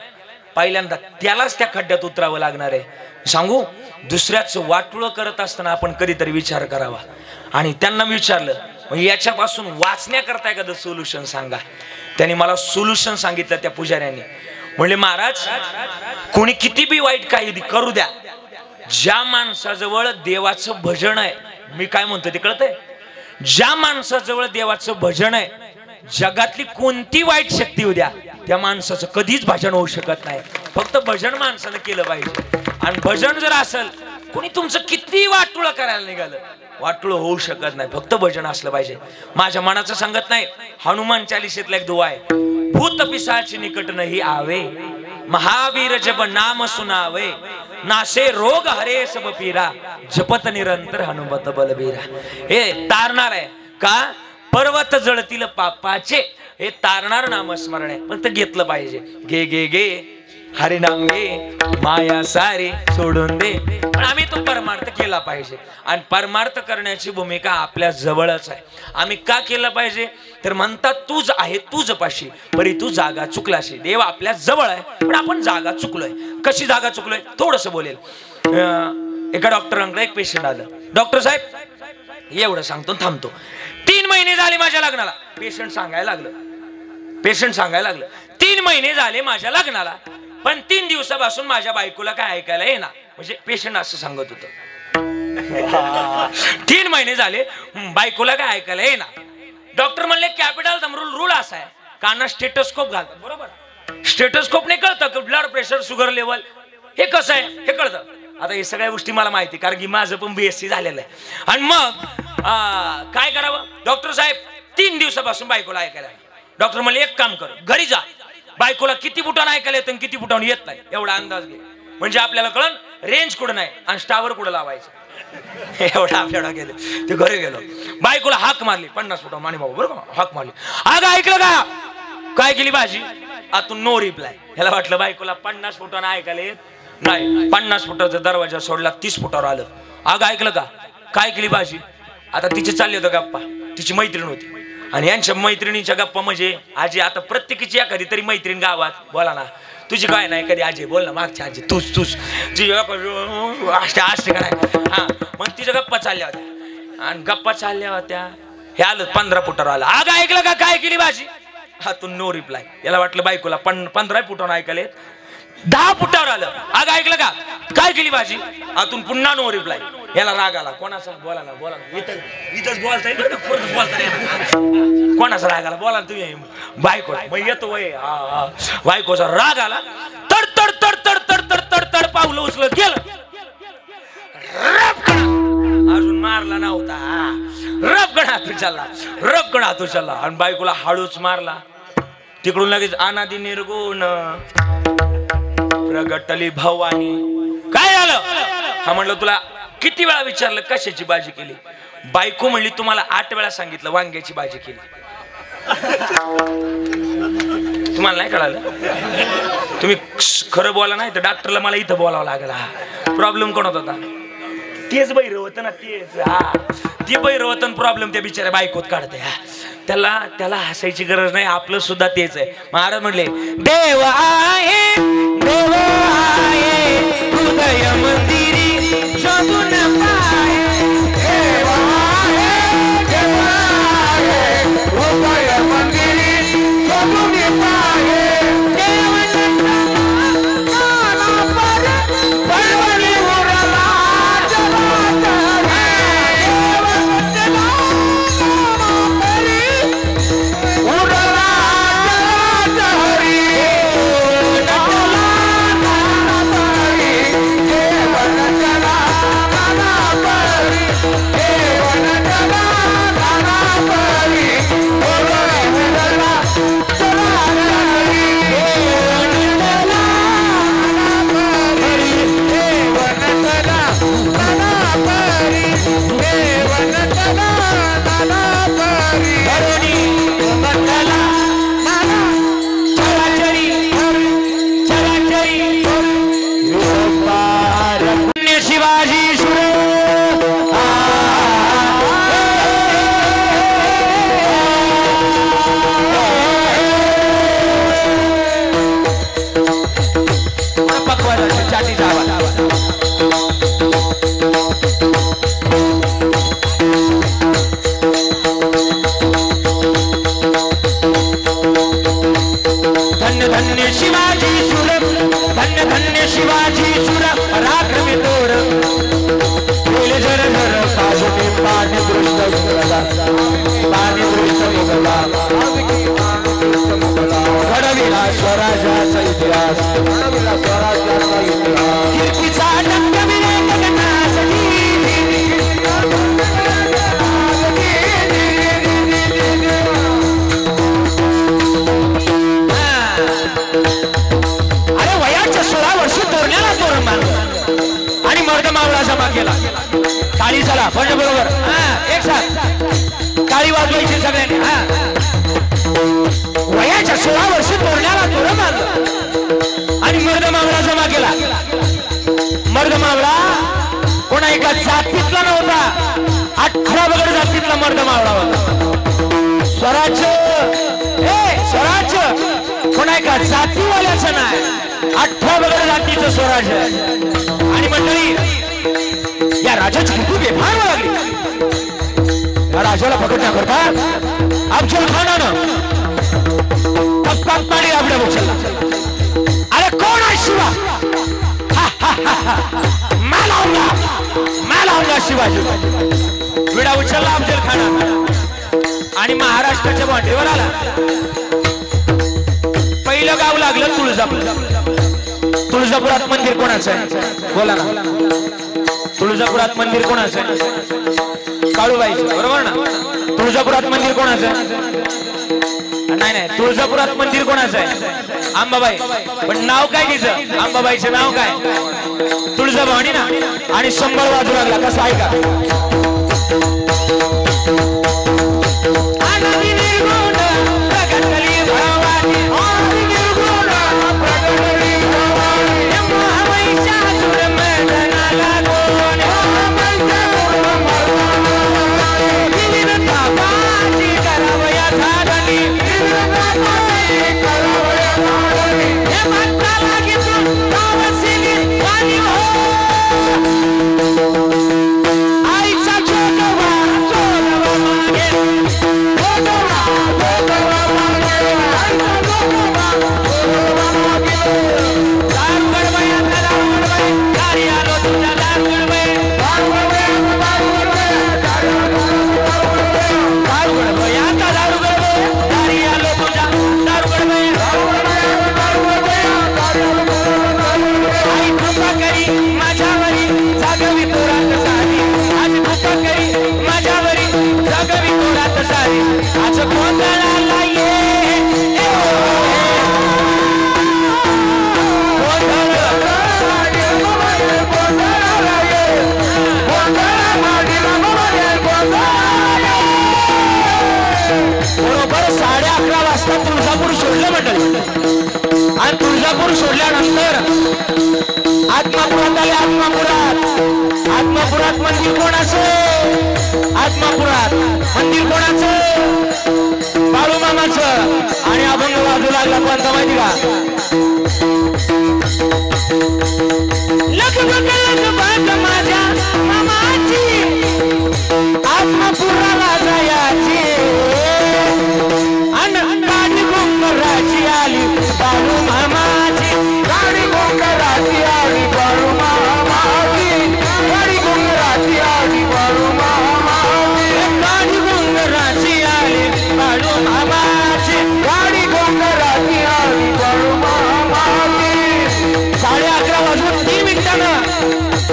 पहिल्यांदा त्यालाच त्या खड्ड्यात उतरावं लागणार आहे. सांगू, दुसऱ्याचं वाटोळं करत असताना आपण कधीतरी विचार करावा. आणि त्यांना विचारलं याच्यापासून वाचण्याकरता एखादं सोल्युशन सांगा. त्यांनी मला सोल्युशन सांगितलं त्या पुजाऱ्यांनी. म्हणले महाराज, कोणी किती बी वाईट काही करू द्या, ज्या माणसाजवळ देवाचं भजन आहे, मी काय म्हणतो ते कळतंय, ज्या माणसाजवळ देवाचं भजन आहे, जगातली कोणती वाईट शक्ती होऊ द्या त्या माणसाचं कधीच भजन होऊ शकत नाही. फक्त भजन माणसानं केलं पाहिजे. आणि भजन जर असेल, कोणी तुमचं किती वाटोळं करायला निघालं, वाटोळं होऊ शकत नाही. फक्त भजन असलं पाहिजे. माझ्या मनाचं सांगत नाही, हनुमान चालीसेतला एक दुआ आहे, भूत पिशाच निकट नाही आवे, महावीर जब नाम सुनावे, नासे रोग हरे सब पीरा, जपत निरंतर हनुमत बलबीरा. हे तारणार आहे का, पर्वत जळतील पापाचे, हे तारणार नामस्मरण आहे. फक्त घेतलं पाहिजे. गे गे गे हरिनाम गे, माया सारी सोडून दे. पण आम्ही तो परमार्थ केला पाहिजे. आणि परमार्थ करण्याची भूमिका आपल्या जवळच आहे. आम्ही का केलं पाहिजे तर म्हणतात तूच आहे तुझ पाशी, परी तू जागा चुकलाशी. देव आपल्या जवळ आहे पण आपण जागा चुकलोय. कशी जागा चुकलोय थोडस बोलेल. एका डॉक्टरांकडे एक पेशंट आलं. डॉक्टर साहेब एवढं सांगतो थांबतो, 3 महिने झाले माझ्या लग्नाला. पेशंट सांगायला लागलं 3 महिने झाले माझ्या लग्नाला, पण 3 दिवसापासून माझ्या बायकोला काय ऐकायला येणार. म्हणजे पेशंट असं सांगत होतं, 3 महिने झाले बायकोला काय ऐकायला येणार. डॉक्टर म्हणले कॅपिटल रूल असा आहे, काना स्टेटोस्कोप घालतात. बरोबर, स्टेटोस्कोप नाही कळतं ब्लड प्रेशर, शुगर लेवल, हे कसं आहे हे कळतं. आता हे सगळ्या गोष्टी मला माहिती, कारण की माझं पण BSc झालेलं आहे. आणि मग काय करावं. डॉक्टर साहेब 3 दिवसापासून बायकोला ऐकायला. डॉक्टर म्हणले एक काम कर, घरी जा, बायकोला किती फुटानं ऐकायला येतं किती फुटानं येत नाही एवढा अंदाज घे, म्हणजे आपल्याला कळण रेंज कुठं नाही आणि स्टावर कुठं लावायचं. एवढा आपल्याला गेलो. ते घरी गेलो, बायकोला हाक मारली 50 फुटावर, माने बाबू बरोबर हाक मारली. अगं ऐकलं का, काय केली भाजी, आतून नो रिप्लाय. ह्याला वाटलं बायकोला 50 फुटानं ऐकायला येत नाही, 50 फुटाचा दरवाजा सोडला, 30 फुटावर आलं. अगं ऐकलं का, काय केली भाजी. आता तिचे चालले होतं गप्पा, तिची मैत्रीण होती आणि यांच्या मैत्रिणीच्या गप्पा म्हणजे आजी. आता प्रत्येकीची एखादी तरी मैत्रीण गावात, बोला ना तुझी काय नाही कधी आजी, बोल ना मागची आजी, तूच तुझी असते का नाही. हा, मग तिच्या गप्पा चालल्या होत्या आणि गप्पा चालल्या होत्या, हे आलं 15 फुटावर आलं. अगं ऐकलं का, काय केली भाजी. हातून नो रिप्लाय. याला वाटलं बायकोला 15 फुटावर ऐकायला 10 फुटावर आलं. अगं ऐकलं का, काय केली भाजी. आतून पुन्हा नो रिप्लाय. याला राग आला. कोणाचा, बोला ना इथंच बोलताय, कोणाचा राग आला बोला ना तुम्ही. बायको मग येतो वय, बायकोचा राग आला. तड तड तड तड तड तड तड तड पावलं उचलत गेलं. अजून मारला नव्हता, रपकण हातू चालला आणि बायकोला हळूच मारला. तिकडून लगेच अनादी निर्गुण प्रगटली भवानी. काय झालं. हा म्हणलं तुला किती वेळा विचारलं कशाची भाजी केली. बायको म्हणली तुम्हाला 8 वेळा सांगितलं वांग्याची भाजी केली. तुम्हाला नाही कळालं. तुम्ही खरं बोला नाही तर डॉक्टरला मला इथं बोलावं लागेल. हा प्रॉब्लेम कोण होता, तेच बैर होतं ना, तेच ते बैर होतं. प्रॉब्लेम त्या बिचाऱ्या बायकोत काढते. त्याला हसायची गरज नाही, आपलं सुद्धा तेच आहे. महाराज म्हणले देव आहे हृदय मंदिरी शोधून पाहे. देव आहे हृदय मंदिरी शोधून पाहे. देव मावळा जमा केला टाळी चला म्हणजे बरोबर एक साथ टाळी वाजवायची सगळ्यांनी वयाच्या 16 वर्षी तोरण्याला तोरण बांधलं आणि मर्द मावळा जमा केला मर्द मावळा कोणा एका जातीतला नव्हता 18 वगैरे जातीतला मर्द मावळा होता स्वराज्य स्वराज्य कोणा एका जातीवाल्याचं नाही 18 वगैरे जातीचं स्वराज्य आणि मंडळी या राजाची किती बेभान लागली या राजाला पकडण्याकरता अफजल खानानं टपकात पाणी आपल्या बोचला अरे कोण आहे शिवा मालावला शिवाजी विडा उचलला अफजल खाना आणि महाराष्ट्राच्या बाँड्रीवर आला पहिलं गाव लागलं तुळजापूर तुळजापुरात मंदिर कोणाचं आहे बोला ना तुळजापुरात मंदिर कोणाचं आहे काळूबाई बरोबर ना तुळजापुरात मंदिर कोणाचं आहे नाही नाही तुळजापुरात मंदिर कोणाचं आहे अंबाबाई पण नाव काय तिचं अंबाबाईचं नाव काय तुळजाभवानी ना आणि संबळ वाजू लागला कसं ऐका आणि तुळजापूर सोडल्यानंतर आत्मापुरात आले आत्मापुरात मंदिर कोणाचं आत्मापुरात मंदिर कोणाचं बाळूमामाचं आणि अभंग वाजू लागला कोणता माहिती का माझ्या मामाची आत्मापुराला जायची घोंगराची आली बाळू मामाची गाडी घोंगराची आली बाळू मामाची गाडी घोंगराची आली बाळू मामाची गाडी घोंगराची आली बाळू मामाची गाडी घोंगराची आली बाळू मामाची 11:30 वाजून 3 मिनिटानं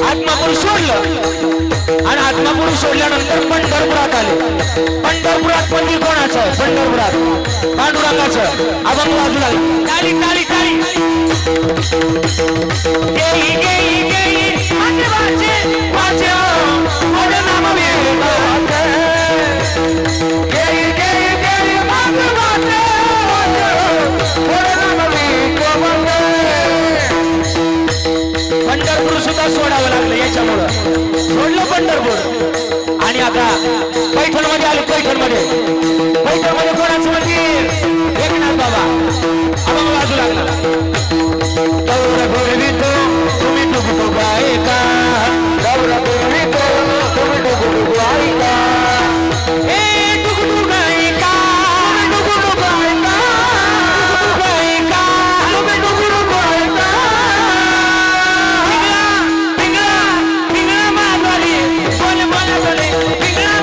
आत्मापूर सोडलं आणि आत्मापूर सोडल्यानंतर पंढरपुरात आले पंढरपुरात मंदिर कोणाचं आहे पंढरपुरात पांडुरंगाचं अभंग वाजू लागले टाळी टाळी टाळी गेई गेई गेई वाचे वाचे मोठे नाम वेगाचे गेई गेई गेई वाचे वाचे मोठे नाम वेगाचे पंढरपूर सुद्धा सोडावं लागलं याच्यामुळं सोडलं पंढरपूर आणि आता पैठण मध्ये आले पैठण मध्ये कोणाचं मंदिर एकनाथ बाबा अभंग वाजू लागला गौर बोलवितो तुम्ही डुगडुग ऐका गौर बोलवितो तुम्ही डुगडुग ऐका ए डुगडुग ऐका डुगडुग ऐका ऐका तुम्ही डुगडुग ऐका पिंगळा माधवारी बोले बोले बोले पिंगळा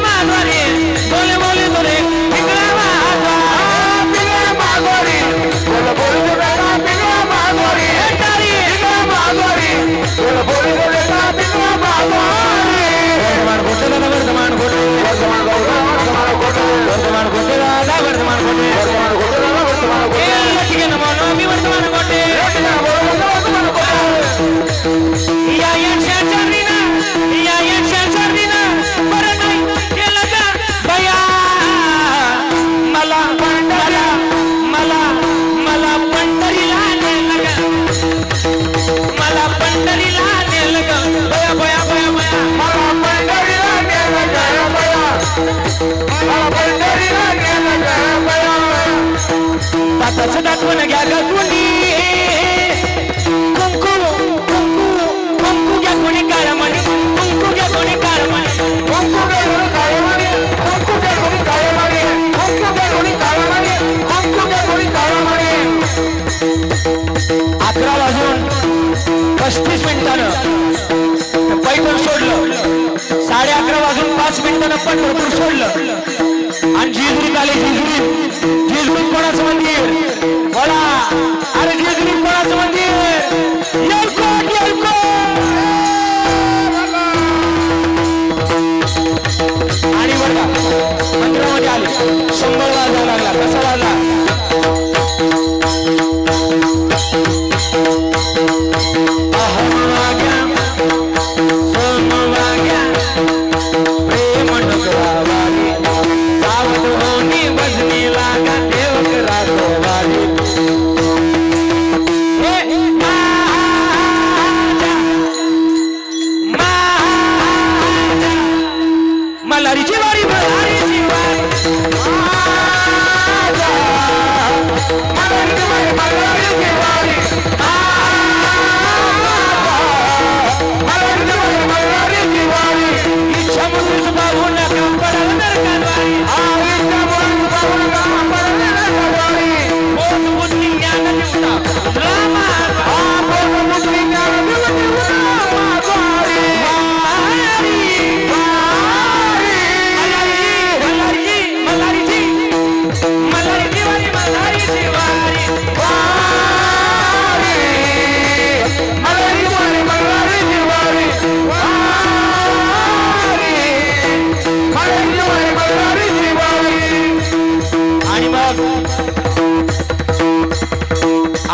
माधवारी बोले बोले बोले पिंगळा माधवारी आठवण घ्या ग कुणी कुंकू कुंकू कुंकू घ्या कोणी काळमणी कुंकू घ्या कोणी काळमणी कुंकू घ्या कोणी काळमणी कुंकू घ्या कोणी काळमणी कुंकू घ्या कोणी काळमणी कुंकू घ्या कोणी काळमणी 11 वाजून 35 मिनिटानं पैठण सोडलं 11:30 वाजून 5 मिनिटानं पंढरपूर सोडलं आणि जेजुरीत आले जेजुरीत कोणाचं मंदिर बोला अरे जेजुरीत कोणाचं मंदिर येळकोट आणि बघा मंदिरामध्ये आले 100 वाजायला लागला कसा वाजला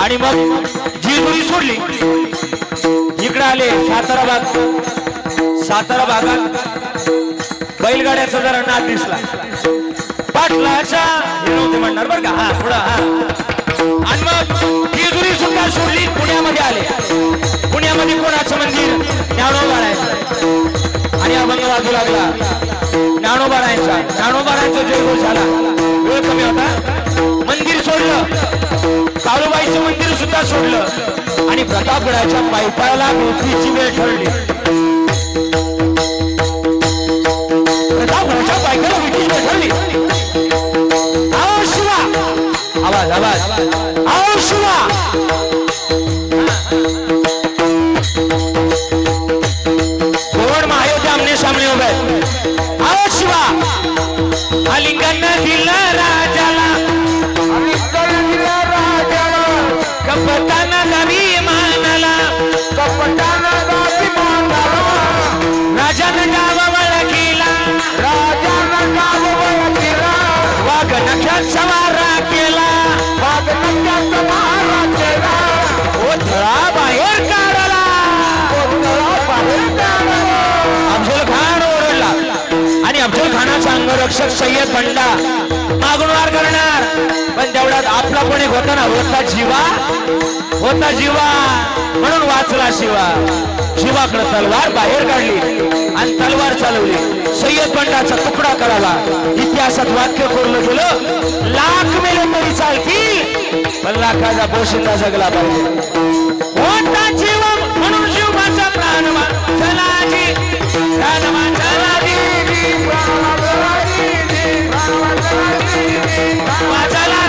आणि मग जेजुरी सोडली इकडे आले सातारा भागात बैलगाड्याचा जरा नाद दिसला पाटलाच्या नव्हते म्हणणार बरं का हा पुढं हा आणि मग जेजुरी सुद्धा सोडली पुण्यामध्ये आले पुण्यामध्ये कोणाचं मंदिर ज्ञानोबारायांचं आणि अभंग वाजू लागला ज्ञानोबारायांचा जयघोष झाला वेळ कमी होता मंदिर सोडलं काळूबाईचं मंदिर सुद्धा सोडलं आणि प्रतापगडाच्या पायथ्याला मृत्यूची वेळ ठरली प्रतापगडाच्या पायथ्याला मृत्यूची वेळ ठरली आओ शिवा आवाज आओ शिवा कोण महायोगी आमने सामने उभे आओ शिवा आलिंगन दिलं राजाला कपटाना गावी मानाला राजानं गाव वळखीला वाघ नख्याचा मारा केला ओथळा बाहेर काढला अफजल खान ओरडला आणि अफजल खानाचा अंगरक्षक सय्यद बंडा मागून वार करणार पण तेवढ्यात आपला पण एक होता ना होता जीवा म्हणून वाचला शिवाकडे तलवार बाहेर काढली आणि तलवार चालवली सय्यद बंडाचा तुकडा करावा इतिहासात वाक्य कोरलं गेलं लाख मेले तरी चालतील पण लाखाचा पोशिंदा जगला पाहिजे होता जीवा म्हणून शिवाचा प्राणवा चलाजी प्राणवा चलाजी वाचाला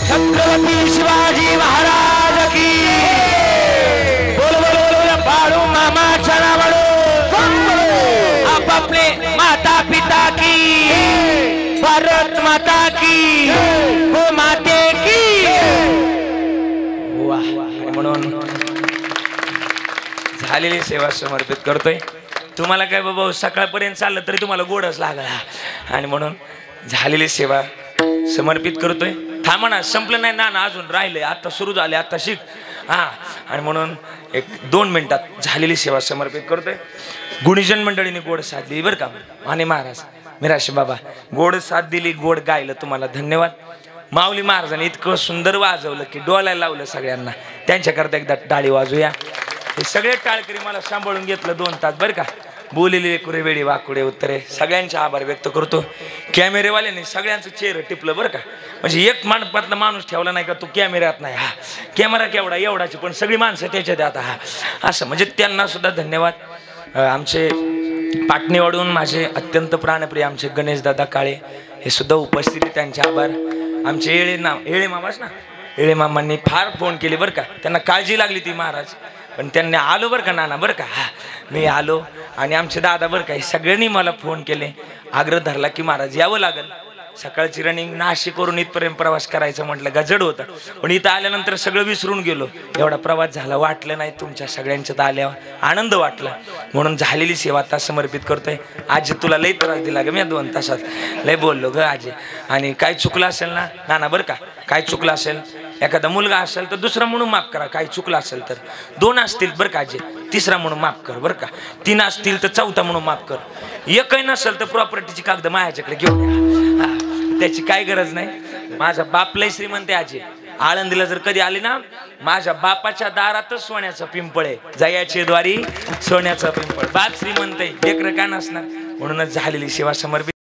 छत्रपती शिवाजी महाराज की बोल बोल बोल बाळू मामाच्या नावानं आपापले माता पिता की भारत माता की गो माते की वाह म्हणून झालेली सेवा समर्पित करतोय तुम्हाला काय बाबा सकाळपर्यंत चाललं तरी तुम्हाला गोडच लागला आणि म्हणून झालेली सेवा समर्पित करतोय थांबा ना संपलं नाही ना अजून राहिलंय आता सुरू झाले आता शिक हा आणि म्हणून 1-2 मिनिटात झालेली सेवा समर्पित करतोय गुणीजन मंडळीने गोड साथ दिली बरं का माने महाराज मिराशी बाबा गोड साथ दिली गोड गायलं तुम्हाला धन्यवाद माऊली महाराजांनी इतकं सुंदर वाजवलं की डोळ्याला लावलं सगळ्यांना त्यांच्याकरता एकदा टाळी वाजूया हे सगळे टाळकरी मला सांभाळून घेतलं 2 तास बरं का बोललेले कुरे वेळी वाकुडे उत्तरे सगळ्यांचे आभार व्यक्त करतो. कॅमेरेवाल्याने सगळ्यांचं चेहरं टिपलं बरं का. म्हणजे एक माणपातला माणूस ठेवला नाही का तो कॅमेऱ्यात नाही. हा कॅमेरा केवढा एवढाची पण सगळी माणसं त्याच्यात आता. हा असं म्हणजे त्यांना सुद्धा धन्यवाद. आमचे पाटणेवाडून माझे अत्यंत प्राणप्रिय आमचे गणेशदादा काळे हे सुद्धा उपस्थित आहे, त्यांचे आभार. आमचे येळे मामाच ना, येळे मामांनी फार फोन केले बरं का. त्यांना काळजी लागली ती महाराज, पण त्यांनी आलो बरं का नाना बरं का. हा मी आलो आणि आमचे दादा बरं का, सगळ्यांनी मला फोन केले, आग्रह धरला की महाराज यावं लागेल. सकाळची रनिंग नाशिकवरून इथपर्यंत प्रवास करायचं म्हटलं गजड होता, पण इथं आल्यानंतर सगळं विसरून गेलो. एवढा प्रवास झाला वाटलं नाही, तुमच्या सगळ्यांच्यात आल्यावर आनंद वाटला म्हणून झालेली सेवा आता समर्पित करतोय. आजी तुला लई त्रास दिला ग मी 2 तासात, लय बोललो ग आजी. आणि काय चुकलं असेल ना नाना बरं का, काय चुकलं असेल, एखादा मुलगा असेल तर दुसरा म्हणून माफ करा. काही चुकलं असेल तर 2 असतील बरं का आजी, तिसरा म्हणून माफ कर बरं का. 3 असतील तर 4था म्हणून माफ कर. एकही नसेल तर प्रॉपर्टीची कागद माझ्याकडे घेऊन या, त्याची काय गरज नाही. माझा बाप लय श्रीमंत आहे आजी. आळंदीला जर कधी आली ना, माझ्या बापाच्या दारातच सोन्याचं पिंपळ आहे, जयाचे द्वारी सोन्याचं पिंपळ. बाप श्रीमंत आहे, लेकरं काय नसणार. म्हणूनच झालेली सेवा समर्पित.